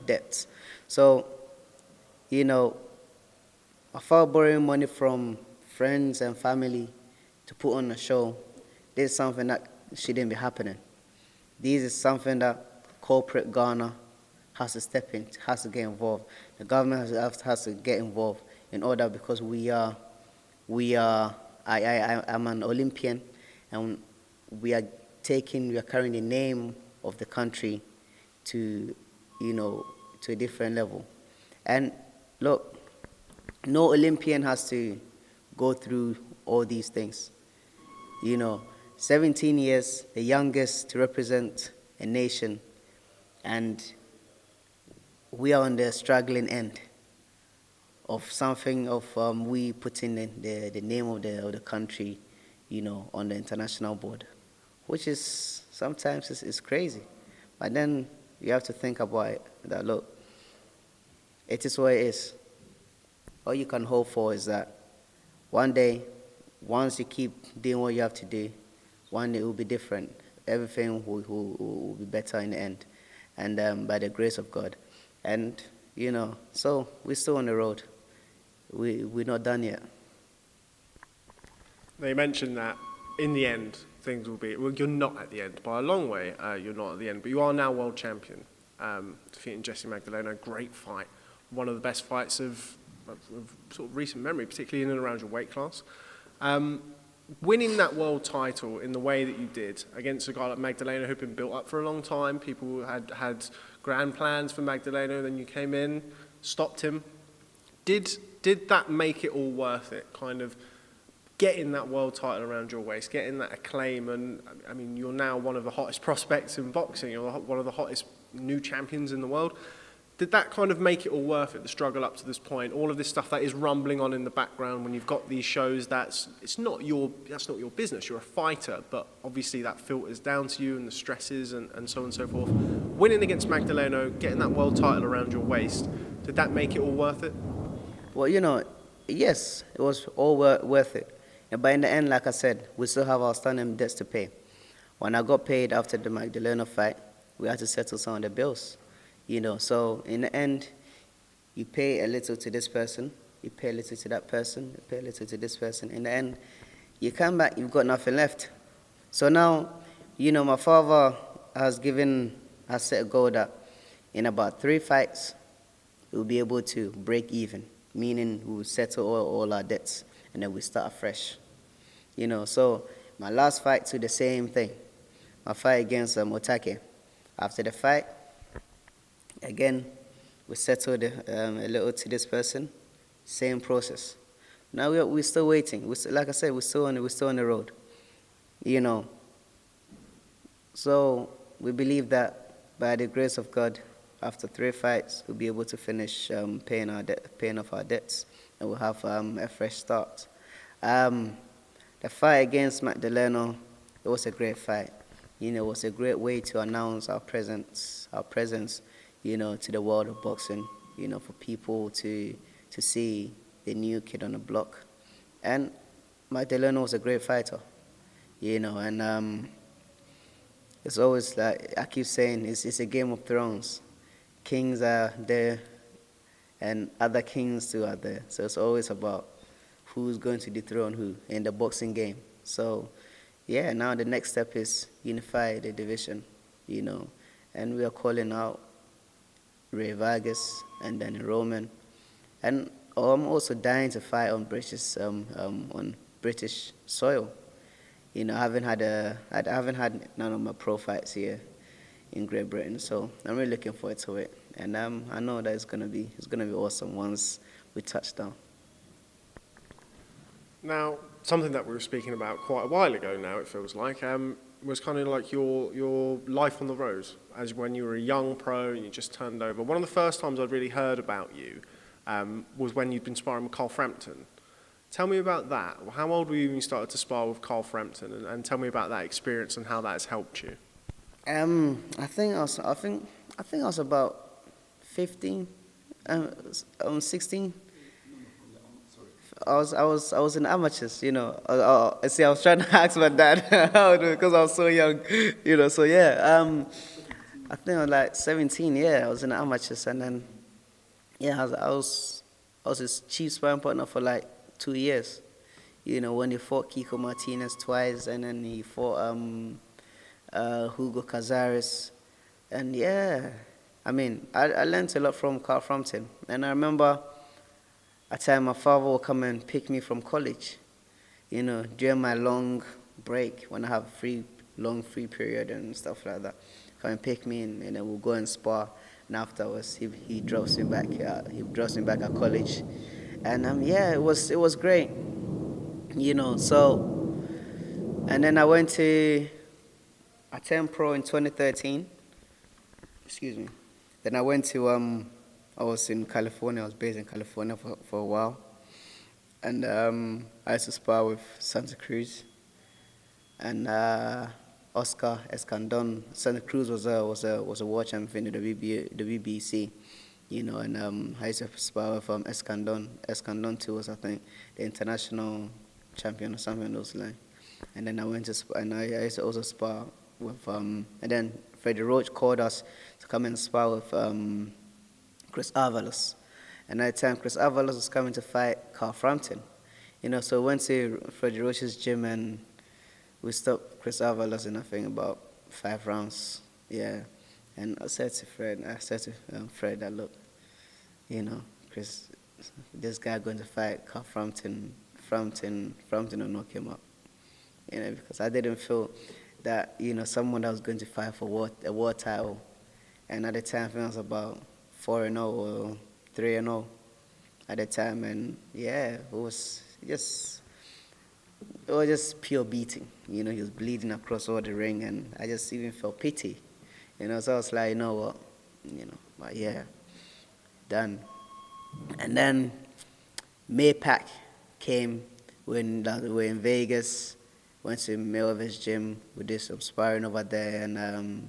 debt. So, my father borrowing money from friends and family to put on a show, this is something that shouldn't be happening. This is something that corporate Ghana has to step in, has to get involved. The government has to get involved in order, because I'm an Olympian, and we are carrying the name of the country to a different level. And look, no Olympian has to go through all these things. 17 years, the youngest to represent a nation, and we are on the struggling end of something we putting the name of the country, on the international board, which is sometimes is crazy. But then you have to think about it, that look, it is what it is. All you can hope for is that one day, once you keep doing what you have to do, one day it will be different. Everything will be better in the end, and by the grace of God. And, so we're still on the road. We're not done yet. They mentioned that in the end, things will be, well, you're not at the end. By a long way, you're not at the end. But you are now world champion, defeating Jessie Magdaleno. Great fight. One of the best fights of sort of recent memory, particularly in and around your weight class. Winning that world title in the way that you did against a guy like Magdaleno, who'd been built up for a long time. People had grand plans for Magdaleno, then you came in, stopped him. Did that make it all worth it? Kind of getting that world title around your waist, getting that acclaim, and I mean, you're now one of the hottest prospects in boxing. You're one of the hottest new champions in the world. Did that kind of make it all worth it, the struggle up to this point? All of this stuff that is rumbling on in the background when you've got these shows, that's not your business. You're a fighter, but obviously that filters down to you, and the stresses and so on and so forth. Winning against Magdaleno, getting that world title around your waist, did that make it all worth it? Well, yes, it was all worth it. But in the end, like I said, we still have outstanding debts to pay. When I got paid after the Magdaleno fight, we had to settle some of the bills. So in the end, you pay a little to this person, you pay a little to that person, you pay a little to this person. In the end, you come back, you've got nothing left. So now, my father has set a goal that in about 3 fights, we'll be able to break even meaning we will settle all our debts, and then we start afresh. So my last fight to the same thing. My fight against Otake. After the fight, again, we settled a little to this person. Same process. Now we're still waiting. Like I said, we're still on the road. So we believe that by the grace of God, after 3 fights, we'll be able to finish paying off our debts, and we'll have a fresh start. The fight against Magdaleno, it was a great fight. It was a great way to announce our presence, to the world of boxing, for people to see the new kid on the block. And Magdaleno was a great fighter, and it's always like I keep saying, it's a Game of Thrones. Kings are there, and other kings too are there. So it's always about who's going to dethrone who in the boxing game. So, yeah, now the next step is unify the division, and we are calling out Ray Vargas and then Roman. And I'm also dying to fight on British soil. I haven't had none of my pro fights here in Great Britain, so I'm really looking forward to it. And I know that it's gonna be awesome once we touch down. Now, something that we were speaking about quite a while ago now, it feels like, was kind of like your life on the road, as when you were a young pro and you just turned over. One of the first times I'd really heard about you was when you'd been sparring with Carl Frampton. Tell me about that. How old were you when you started to spar with Carl Frampton, and tell me about that experience and how that has helped you. I think I was about 15, 16. I was in amateurs, See, I was trying to ask my dad because I was so young, So yeah, I think I was like 17. Yeah, I was in amateurs, and then I was his chief sparring partner for like 2 years. When he fought Kiko Martinez twice, and then he fought Hugo Cazares, and I learned a lot from Carl Frampton. And I remember a time my father would come and pick me from college, during my long break when I have long free period and stuff like that. Come and pick me, and then we'll go and spar. And afterwards, he drops me back. He drops me back at college, and it was great, So, and then I went to turned pro in 2013. Excuse me. Then I went to I was in California. I was based in California for a while, and I used to spar with Santa Cruz and Oscar Escandon. Santa Cruz was a world champion in the WBC, and I used to spar with Escandon. Escandon too was, I think, the international champion or something along those lines. And then I went to spar, and I used to also spar with and then Freddie Roach called us to come and spar with Chris Avalos. And at the time, Chris Avalos was coming to fight Carl Frampton. So we went to Freddie Roach's gym, and we stopped Chris Avalos in, I think, about 5 rounds. Yeah. And I said to Fred, that, look, Chris, this guy going to fight Carl Frampton will knock him up. Because I didn't feel that, someone that was going to fight for a world title. And at the time, I think I was about 4-0 or 3-0 at the time. And it was just pure beating. He was bleeding across all the ring, and I just even felt pity. So I was like, you know what, but done. And then Maypac came when we were in Vegas. Went to Mayweather's gym. We did some sparring over there, and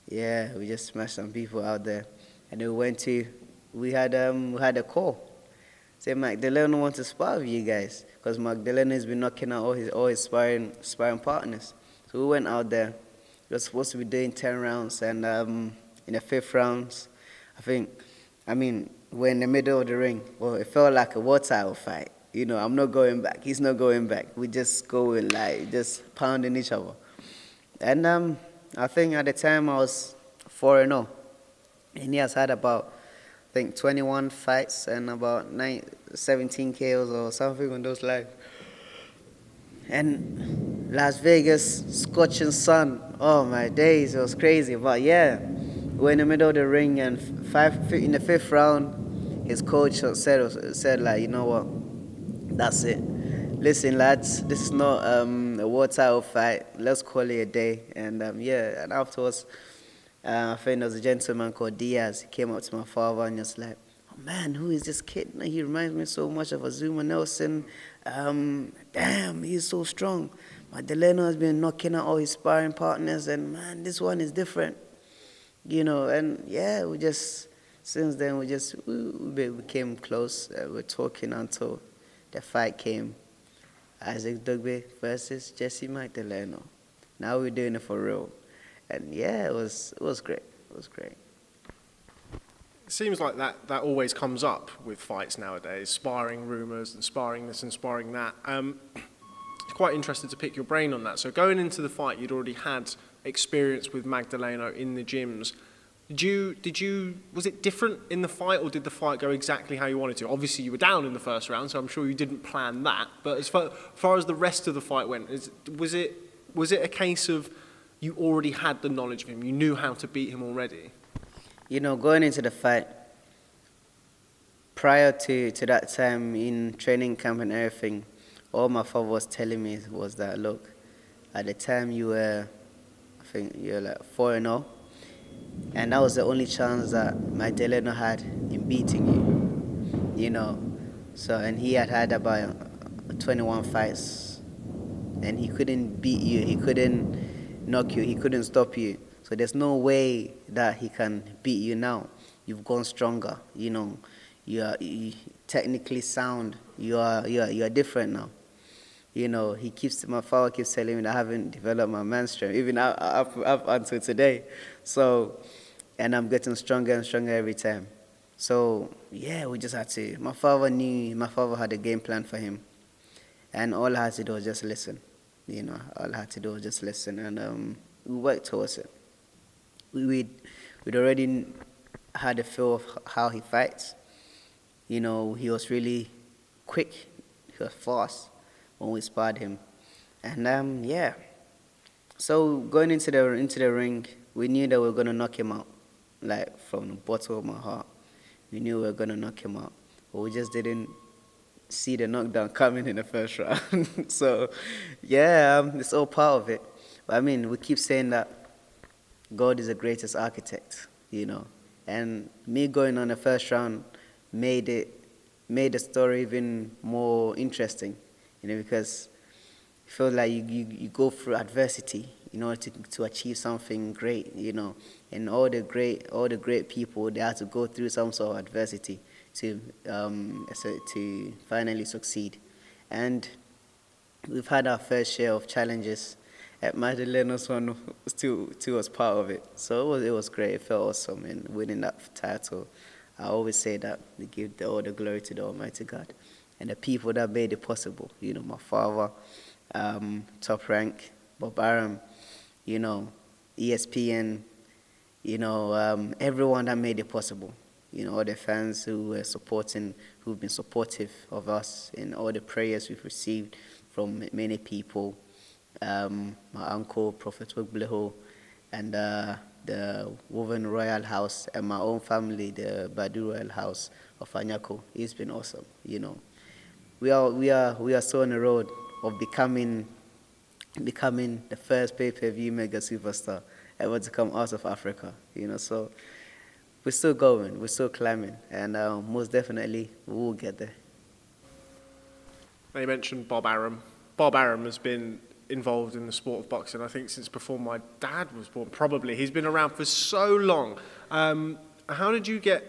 we just smashed some people out there. And then we had a call. Say Magdaleno wants to spar with you guys, because Magdaleno has been knocking out all his sparring partners. So we went out there. We were supposed to be doing 10 rounds, and in the 5th round, we're in the middle of the ring. Well, it felt like a world title fight. I'm not going back. He's not going back. We just going just pounding each other. And I think at the time I was 4-0. And he has had about, 21 fights and about 17 KOs or something on those lines. And Las Vegas, scorching sun. Oh my days, it was crazy. But yeah, we're in the middle of the ring, and in the fifth round, his coach said like, you know what, that's it. Listen, lads, this is not a war title fight. Let's call it a day. And yeah, and afterwards, I think there was a gentleman called Diaz. He came up to my father and just like, oh man, who is this kid? He reminds me so much of Azumah Nelson. Damn, he's so strong. Magdaleno has been knocking out all his sparring partners, and man, this one is different. And yeah, since then we became close. We're talking until the fight came. Isaac Dogboe versus Jessie Magdaleno. Now we're doing it for real. And yeah, it was great. It was great. It seems like that always comes up with fights nowadays, sparring rumours and sparring this and sparring that. Quite interested to pick your brain on that. So going into the fight, you'd already had experience with Magdaleno in the gyms. Was it different in the fight, or did the fight go exactly how you wanted to? Obviously, you were down in the first round, so I'm sure you didn't plan that. But as far as the rest of the fight went, was it a case of you already had the knowledge of him, you knew how to beat him already? Going into the fight, prior to that time in training camp and everything, all my father was telling me was that, look, at the time you were like 4-0, and that was the only chance that Magdaleno had in beating you, So, and he had about 21 fights, and he couldn't beat you, he couldn't knock you, he couldn't stop you. So there's no way that he can beat you now. You've gone stronger, you are technically sound, you are different now. My father keeps telling me that I haven't developed my man strength, even up until today. So, and I'm getting stronger and stronger every time. So, yeah, we just had to. My father had a game plan for him. And all I had to do was just listen. All I had to do was just listen. And we worked towards it. We'd already had a feel of how he fights. He was really quick. He was fast when we sparred him. And yeah. So going into the ring, we knew that we were going to knock him out. Like from the bottom of my heart. We knew we were going to knock him out. But we just didn't see the knockdown coming in the first round. So yeah, it's all part of it. But we keep saying that God is the greatest architect, And me going on the first round made the story even more interesting, because you feel like you go through adversity in order to achieve something great, And all the great people, they had to go through some sort of adversity to finally succeed. And we've had our fair share of challenges. At Magdaleno's one still was part of it. So it was great. It felt awesome in winning that title. I always say that we give all the glory to the Almighty God and the people that made it possible. My father, Top Rank, Bob Arum, ESPN, everyone that made it possible. All the fans who've been supportive of us, and all the prayers we've received from many people. My uncle, Prophet Wegbliho, and the Woven Royal House, and my own family, the Badu Royal House of Anyako. It's been awesome, We are so on the road of becoming the first pay-per-view mega superstar ever to come out of Africa, So we're still going, we're still climbing, and most definitely we will get there. Now you mentioned Bob Arum. Bob Arum has been involved in the sport of boxing, I think, since before my dad was born, probably. He's been around for so long. How did you get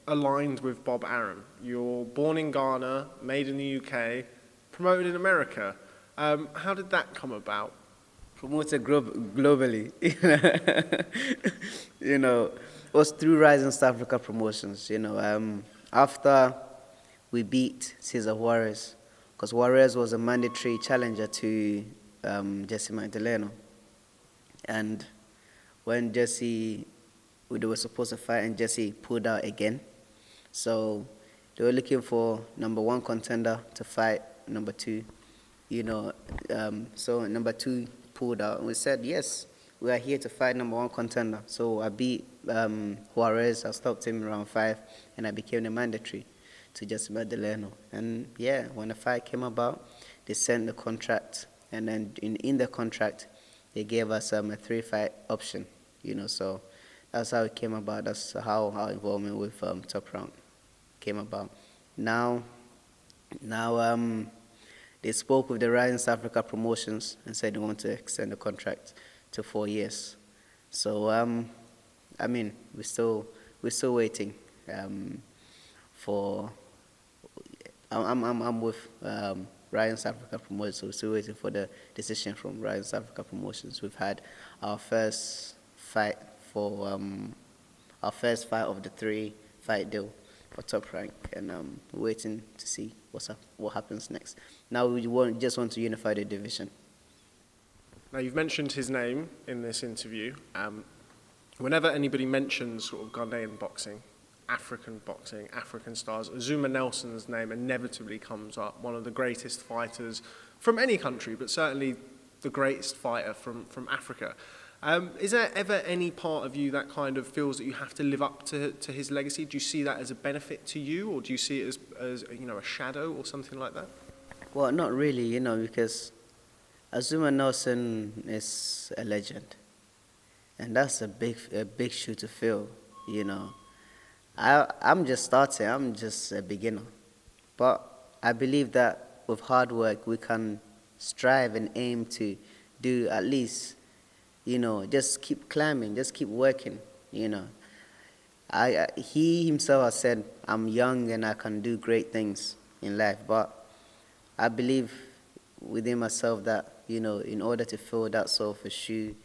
aligned with Bob Arum? You're born in Ghana, made in the UK, promoted in America. How did that come about? Promoted globally. It was through Rising Star Africa Promotions. After we beat Cesar Juarez, because Juarez was a mandatory challenger to Jessie Magdaleno. And when they were supposed to fight, and Jessie pulled out again. So They were looking for number 1 contender to fight number 2, so number 2 pulled out, and we said, yes, we are here to fight number 1 contender. So I beat Juarez, I stopped him in round 5, and I became the mandatory to Jessie Magdaleno. And yeah, when the fight came about, they sent the contract, and then in the contract, they gave us a 3-fight option, so that's how it came about. That's how our involvement with Top Rank came about. Now, they spoke with the Rising South Africa Promotions and said they want to extend the contract to 4 years. So, we're still waiting for. I'm with Rising South Africa Promotions, so we're still waiting for the decision from Rising South Africa Promotions. We've had our first fight of the 3-fight deal for Top Rank, and we're waiting to see what happens next. Now we just want to unify the division. Now, you've mentioned his name in this interview. Whenever anybody mentions sort of Ghanaian boxing, African stars, Azumah Nelson's name inevitably comes up, one of the greatest fighters from any country, but certainly the greatest fighter from Africa. Is there ever any part of you that kind of feels that you have to live up to his legacy? Do you see that as a benefit to you, or do you see it as a shadow or something like that? Well, not really, because Azumah Nelson is a legend, and that's a big shoe to fill, I'm just starting, I'm just a beginner, but I believe that with hard work we can strive and aim to do at least, just keep climbing, just keep working, He himself has said, I'm young and I can do great things in life, but I believe within myself that, in order to fill that sort of a shoe,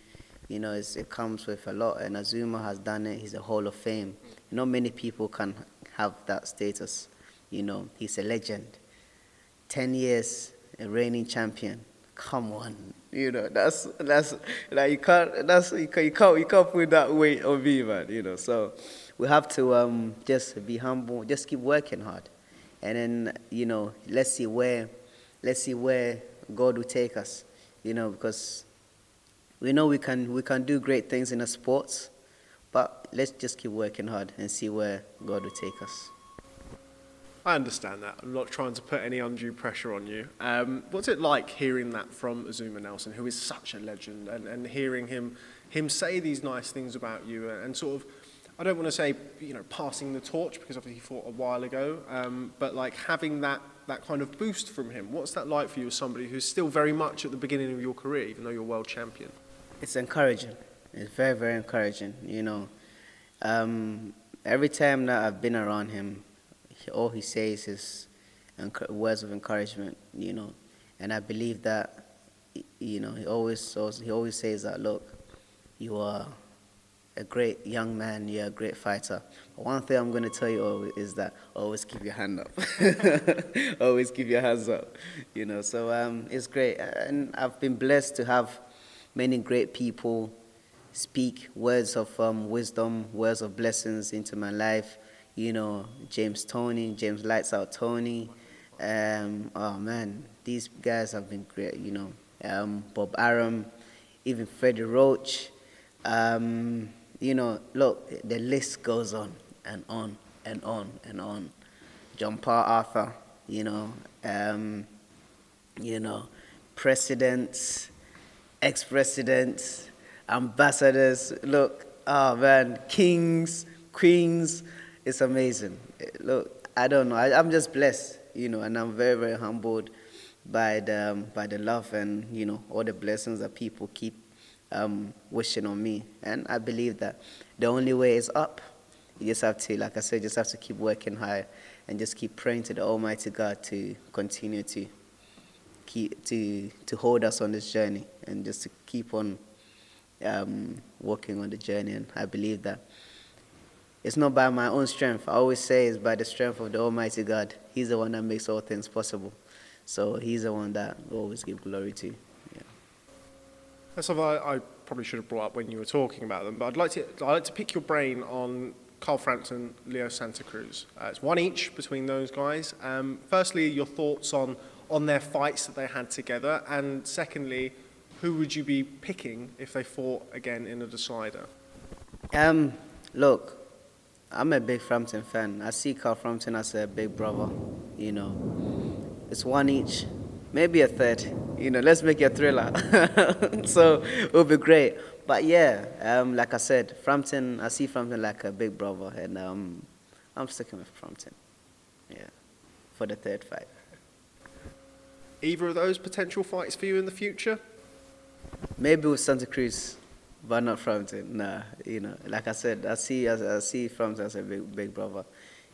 it comes with a lot, and Azumah has done it. He's a Hall of Fame. Not many people can have that status. He's a legend. 10 years, a reigning champion. Come on, that's like you can't put that weight on me, man. So we have to just be humble, just keep working hard, and then let's see where God will take us, because we know we can do great things in the sports, but let's just keep working hard and see where God will take us. I understand that. I'm not trying to put any undue pressure on you. What's it like hearing that from Azumah Nelson, who is such a legend, and hearing him say these nice things about you, and sort of, I don't want to say, passing the torch, because obviously he fought a while ago, but like having that kind of boost from him. What's that like for you as somebody who's still very much at the beginning of your career, even though you're world champion? It's encouraging. It's very, very encouraging, Every time that I've been around him, all he says is words of encouragement, and I believe that, he always says that, look, you are a great young man, you're a great fighter. But one thing I'm going to tell you always is that always keep your hand up. Always keep your hands up, so it's great. And I've been blessed to have many great people speak words of wisdom, words of blessings into my life. James Lights Out Tony. Oh man, these guys have been great. Bob Arum, even Freddie Roach. Look, the list goes on and on and on and on. John Paul Arthur. Presidents, ex-presidents, ambassadors. Look, oh man, kings, queens. It's amazing. Look, I don't know. I'm just blessed, and I'm very, very humbled by the love and, all the blessings that people keep wishing on me. And I believe that the only way is up. You just have to, like I said, just have to keep working hard and just keep praying to the Almighty God to continue to hold us on this journey and just to keep on working on the journey. And I believe that it's not by my own strength. I always say it's by the strength of the Almighty God. He's the one that makes all things possible. So he's the one that we always give glory to. Yeah. That's something I probably should have brought up when you were talking about them, but I'd like to pick your brain on Carl Frampton, Leo Santa Cruz. It's one each between those guys. Firstly, your thoughts on their fights that they had together, and secondly, who would you be picking if they fought again in a decider? Look, I'm a big Frampton fan. I see Carl Frampton as a big brother, you know. It's one each, maybe a third. You know, let's make it a thriller. So it'll be great. But yeah, like I said, Frampton, I see Frampton like a big brother, and I'm sticking with Frampton, yeah, for the third fight. Either of those potential fights for you in the future? Maybe with Santa Cruz, but not Frampton. Nah, you know, like I said, I see Frampton as a big brother.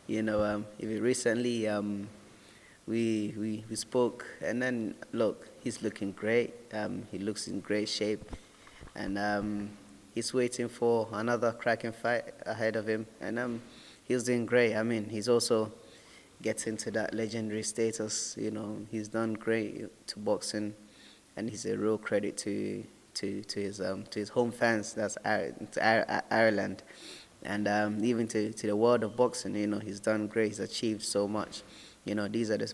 You know, even recently, we spoke, and then look, he's looking great. He looks in great shape, and he's waiting for another cracking fight ahead of him, and he's doing great. I mean, he's also getting to that legendary status. You know, he's done great to boxing, and he's a real credit to his home fans. That's Ireland, and even to the world of boxing. You know, he's done great. He's achieved so much. You know, these are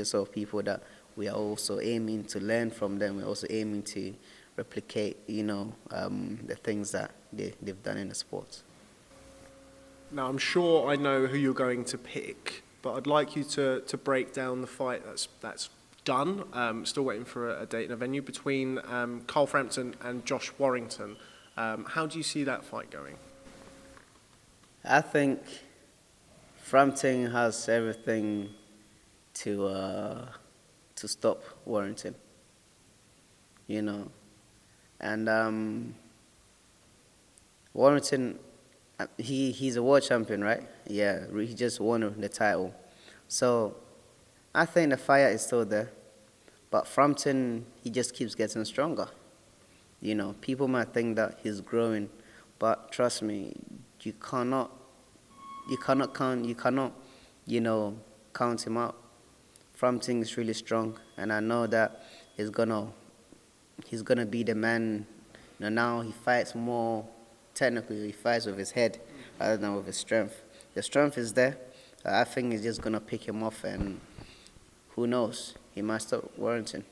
sort of people that we are also aiming to learn from them. We're also aiming to replicate, you know, the things that they've done in the sport. Now, I'm sure I know who you're going to pick, but I'd like you to break down the fight that's done. Still waiting for a date and a venue between Carl Frampton and Josh Warrington. How do you see that fight going? I think Frampton has everything to stop Warrington, you know, and Warrington, he's a world champion, right? Yeah, he just won the title, so I think the fire is still there, but Frampton, he just keeps getting stronger. You know, people might think that he's growing, but trust me, you cannot count, you know, count him out. Frampton is really strong, and I know that he's gonna be the man. You know, now he fights more technically. He fights with his head rather than with his strength. The strength is there. I think he's just gonna pick him off, and who knows? He might stop Warrington.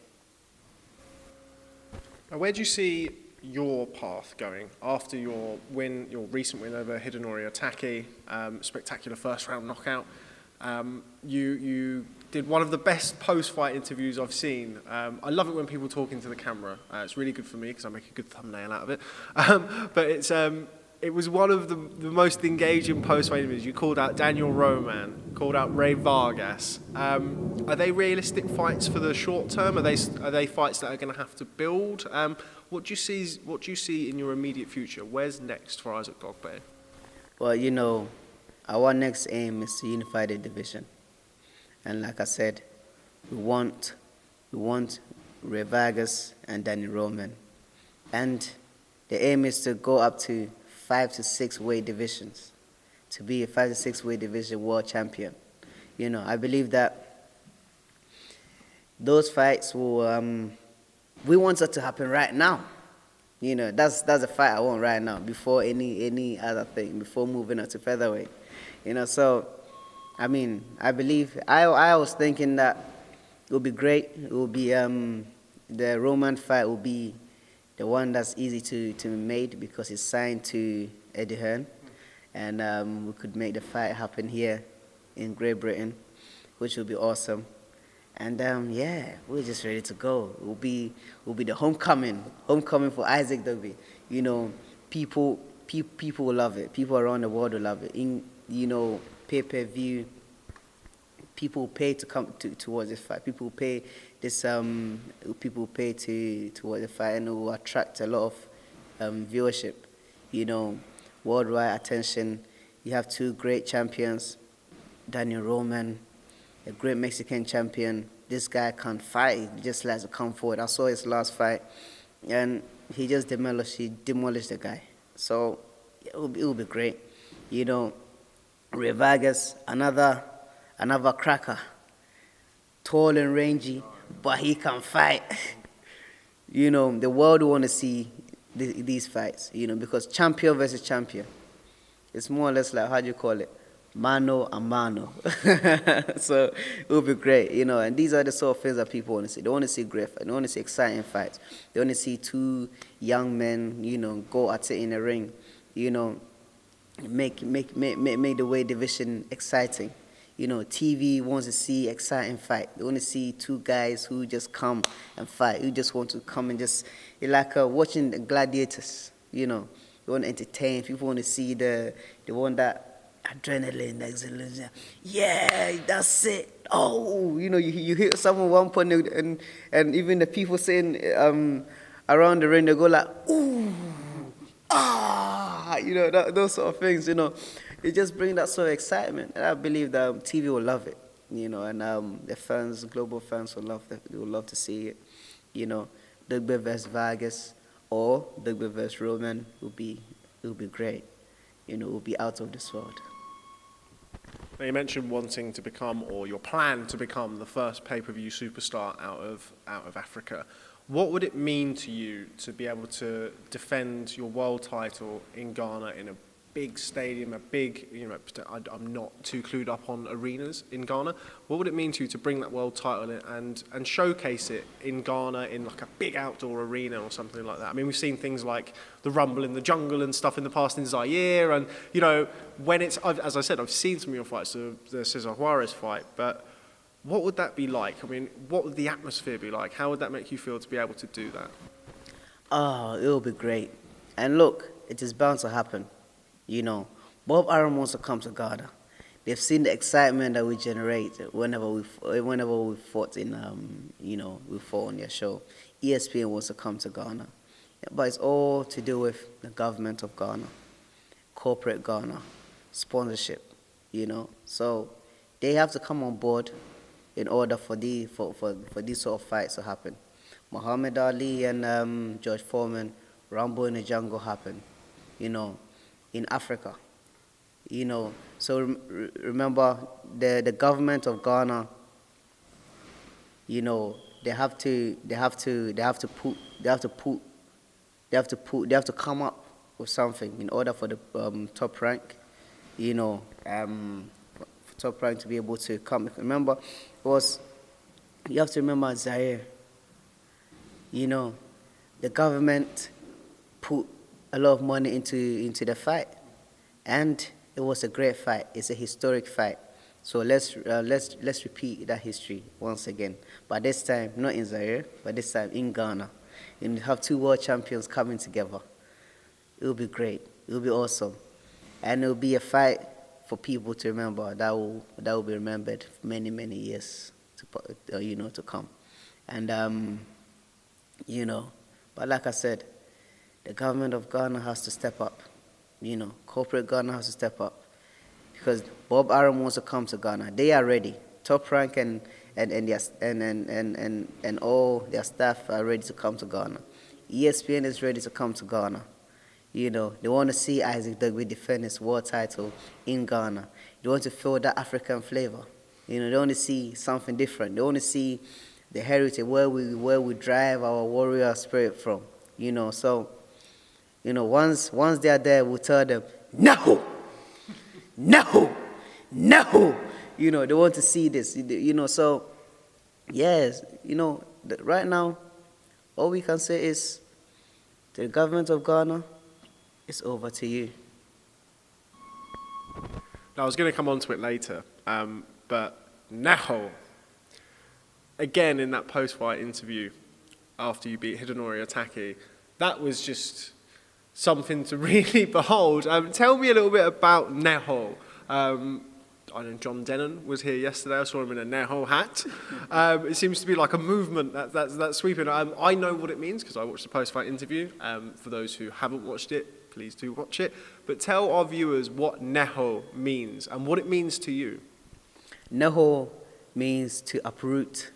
Now, where do you see your path going after your recent win over Hidenori Otaki, spectacular first round knockout? You did one of the best post-fight interviews I've seen. I love it when people talk into the camera. It's really good for me because I make a good thumbnail out of it. But it was one of the most engaging post-fight interviews. You called out Daniel Roman, called out Ray Vargas. Are they realistic fights for the short term? Are they fights that are going to have to build? What do you see in your immediate future? Where's next for Isaac Dogboe? Well, you know, our next aim is to unify the division, and like I said, we want Ray Vargas and Danny Roman, and the aim is to go up to 5 to 6 weight divisions, to be a 5 to 6 weight division world champion. You know, I believe that those fights will. We want it to happen right now. You know, that's a fight I want right now, before any other thing, before moving on to featherweight. You know, so I mean, I believe I was thinking that it would be great. It will be the Roman fight will be the one that's easy to be made because it's signed to Eddie Hearn, and we could make the fight happen here in Great Britain, which would be awesome. And yeah, we're just ready to go. It will be the homecoming for Isaac Dogboe. You know, people will love it. People around the world will love it. You know, pay-per-view. People pay to come towards this fight. People pay this. People pay towards the fight, and it will attract a lot of viewership. You know, worldwide attention. You have two great champions, Daniel Roman, a great Mexican champion. This guy can't fight. He just likes to come forward. I saw his last fight, and he just demolished the guy. So it will be great. You know, Ray Vargas, another cracker, tall and rangy, but he can fight. You know, the world want to see these fights. You know, because champion versus champion. It's more or less like, how do you call it? Mano a mano. So it will be great, and these are the sort of things that people want to see. They want to see great fights. They want to see exciting fights. They want to see two young men, go at it in the ring, make the weight division exciting. TV wants to see exciting fight. They want to see two guys who just come and fight, who just want to come and just, it's like watching the gladiators, They want to entertain. People want to see they want that adrenaline, excellence. Yeah, that's it. Oh, you hit someone one point, and even the people saying around the ring, they go like, ooh, those sort of things, It just brings that sort of excitement, and I believe that TV will love it, and the fans, global fans will love it. They will love to see it, Dogboe vs Vargas or Dogboe vs Roman will be great, it will be out of this world. Now, you mentioned wanting to become, or your plan to become, the first pay-per-view superstar out of Africa. What would it mean to you to be able to defend your world title in Ghana in a big stadium, a big, I'm not too clued up on arenas in Ghana. What would it mean to you to bring that world title in and showcase it in Ghana in like a big outdoor arena or something like that? I mean, we've seen things like the Rumble in the Jungle and stuff in the past in Zaire, and when it's, as I said, I've seen some of your fights, the Cesar Juarez fight, but what would that be like? I mean, what would the atmosphere be like? How would that make you feel to be able to do that? Oh, it will be great. And look, it is bound to happen. Bob Arum wants to come to Ghana. They've seen the excitement that we generate whenever we fought we fought on their show. ESPN wants to come to Ghana, but it's all to do with the government of Ghana, corporate Ghana, sponsorship. So they have to come on board in order for these sort of fights to happen. Muhammad Ali and George Foreman, Rumble in the Jungle happened, in Africa, So remember, the government of Ghana, they have to come up with something in order for the top rank, top rank to be able to come. Remember, you have to remember Zaire. The government put a lot of money into the fight, and it was a great fight. It's a historic fight. So let's repeat that history once again. But this time, not in Zaire, but this time in Ghana. And have two world champions coming together. It will be great. It will be awesome, and it will be a fight for people to remember. That will be remembered for many, many years to come. And but like I said, the government of Ghana has to step up. Corporate Ghana has to step up, because Bob Arum wants to come to Ghana. They are ready. Top Rank and all their staff are ready to come to Ghana. ESPN is ready to come to Ghana. They want to see Isaac Dogboe defend his world title in Ghana. They want to feel that African flavor. They want to see something different. They want to see the heritage, where we drive our warrior spirit from. So, once they are there, we'll tell them, no, no, no. They want to see this. So, yes, right now, all we can say is, the government of Ghana, it's over to you. Now, I was going to come on to it later, but Neho, again in that post-fight interview after you beat Hidenori Otaki, that was just something to really behold. Tell me a little bit about Neho. I know John Dennon was here yesterday. I saw him in a Neho hat. It seems to be like a movement that's sweeping. I know what it means because I watched the post-fight interview. For those who haven't watched it, please do watch it. But tell our viewers what Neho means and what it means to you. Neho means to uproot.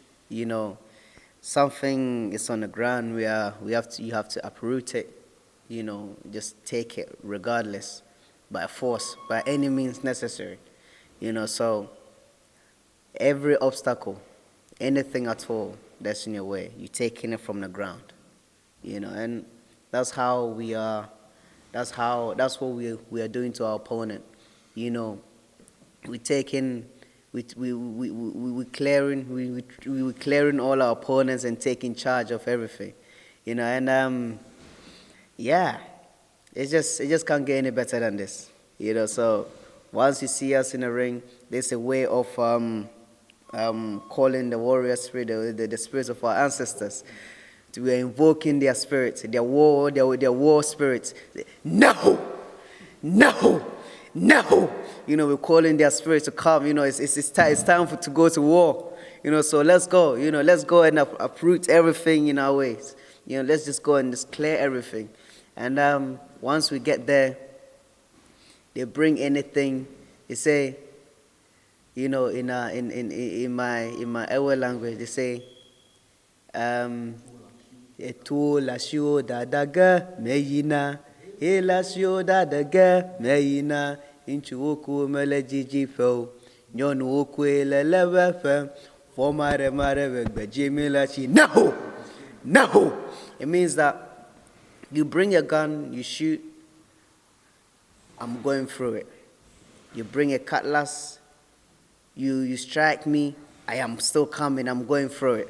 Something is on the ground where you have to uproot it. Just take it regardless, by force, by any means necessary. So every obstacle, anything at all that's in your way, you're taking it from the ground. And that's how we are That's what we are doing to our opponent. You know, we taking, we clearing all our opponents and taking charge of everything. You know, and yeah, it just can't get any better than this. You know, so once you see us in the ring, there's a way of calling the warrior spirit, the spirits of our ancestors. We are invoking their spirits, their war spirits. No, no, no. You know, we're calling their spirits to come. You know, it's time to go to war. You know, so let's go. You know, let's go and uproot everything in our ways. You know, let's just go and just clear everything. And once we get there, they bring anything. They say, you know, in my Ewe language, they say, etu lasio dadaga meyina, elasio dadaga meyina, inchu oku melejiji fo, nyonu oku elelewe fe, formare mare wegbejimi lachi. No, no. It means that you bring a gun, you shoot, I'm going through it. You bring a cutlass, you strike me, I am still coming, I'm going through it.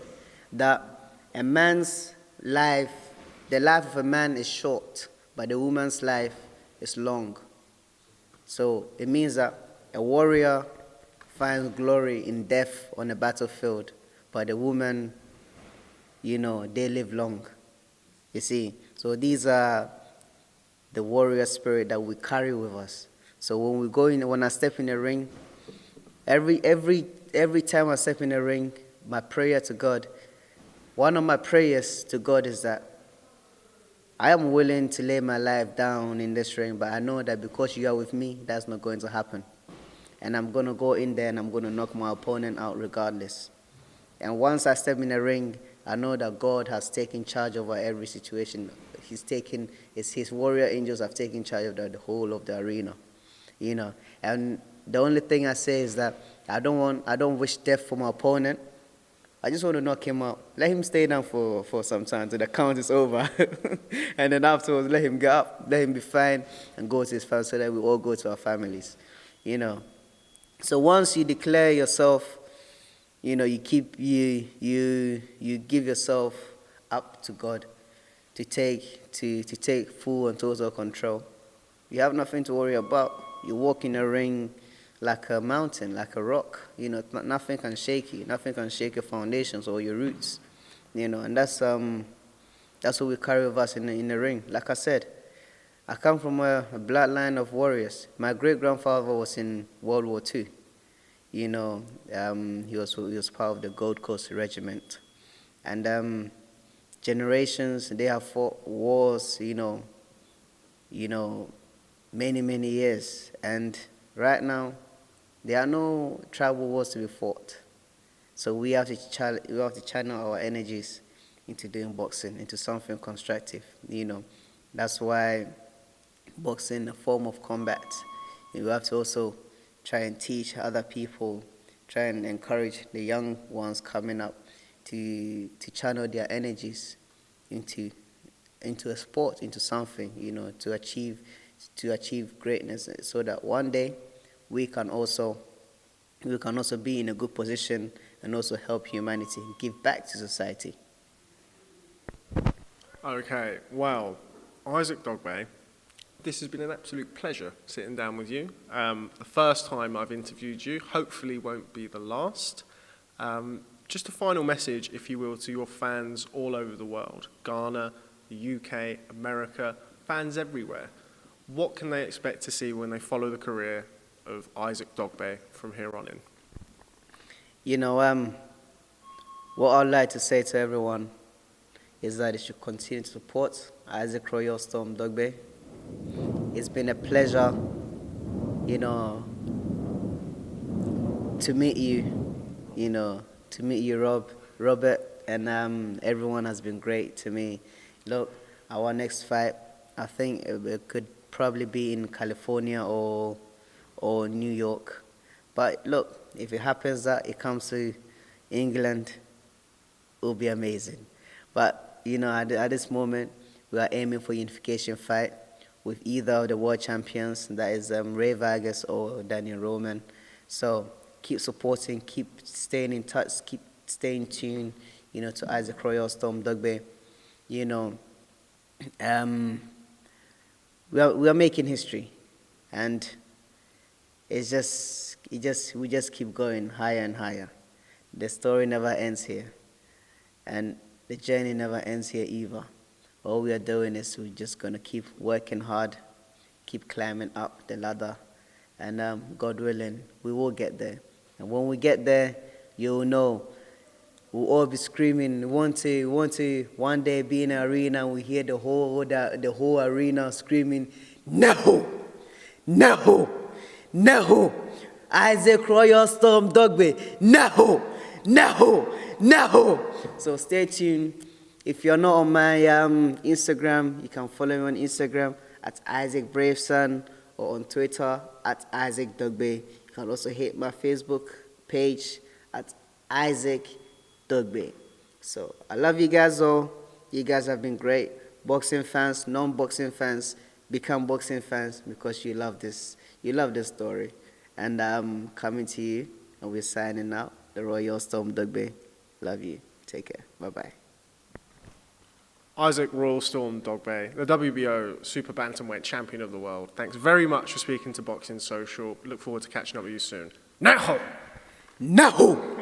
That a man's life, the life of a man is short, but the woman's life is long. So it means that a warrior finds glory in death on a battlefield, but the woman, you know, they live long. You see, so these are the warrior spirit that we carry with us. So when I step in the ring, every time I step in the ring, my prayer to God, one of my prayers to God is that I am willing to lay my life down in this ring, but I know that because you are with me, that's not going to happen. And I'm going to go in there and I'm going to knock my opponent out regardless. And once I step in the ring, I know that God has taken charge over every situation. His warrior angels have taken charge of the whole of the arena, you know. And the only thing I say is that I don't wish death for my opponent. I just want to knock him out. Let him stay down for some time until the count is over. And then afterwards, let him get up, let him be fine, and go to his family so that we all go to our families, you know. So once you declare yourself, you know, you give yourself up to God to take full and total control. You have nothing to worry about. You walk in a ring like a mountain, like a rock. You know, nothing can shake you. Nothing can shake your foundations or your roots. You know, and that's what we carry with us in the ring. Like I said, I come from a bloodline of warriors. My great-grandfather was in World War II. You know, he was part of the Gold Coast Regiment. And generations, they have fought wars, you know, many years. And right now, there are no tribal wars to be fought. So we have to channel our energies into doing boxing, into something constructive, you know. That's why boxing is a form of combat. You have to also try and teach other people, try and encourage the young ones coming up to channel their energies into a sport, into something, you know, to achieve greatness, so that one day we can also be in a good position and also help humanity, give back to society. Okay, well, Isaac Dogboe, this has been an absolute pleasure sitting down with you. The first time I've interviewed you, hopefully won't be the last. Just a final message, if you will, to your fans all over the world, Ghana, the UK, America, fans everywhere. What can they expect to see when they follow the career of Isaac Dogboe from here on in? You know, what I'd like to say to everyone is that they should continue to support Isaac Royal Storm Dogboe. It's been a pleasure, you know, to meet you, Robert, and everyone has been great to me. Look, our next fight, I think it could probably be in California or New York. But look, if it happens that it comes to England, it will be amazing. But, you know, at this moment, we are aiming for a unification fight with either of the world champions, that is Ray Vargas or Daniel Roman. So keep supporting, keep staying in touch, keep staying tuned, you know, to Isaac Royal Storm Dogboe. You know, we are making history, and we just keep going higher and higher. The story never ends here, and the journey never ends here either. All we are doing is we're just gonna keep working hard, keep climbing up the ladder, and God willing, we will get there. And when we get there, you'll know. We'll all be screaming. We want to one day be in an arena and we hear the whole arena screaming, Neho, Neho, Neho, Isaac Royal Storm Dogboe, Neho, Neho, Neho. So stay tuned. If you're not on my Instagram, you can follow me on Instagram at Isaac Braveson or on Twitter at Isaac Dogboe. You can also hit my Facebook page at Isaac Dogboe. So I love you guys all. You guys have been great. Boxing fans, non-boxing fans, become boxing fans because you love this. You love this story. And I'm coming to you, and we're signing out. The Royal Storm Dogboe. Love you. Take care. Bye-bye. Isaac Royal Storm Dogboe, the WBO Super Bantamweight Champion of the World. Thanks very much for speaking to Boxing Social. Look forward to catching up with you soon. Neho! Neho!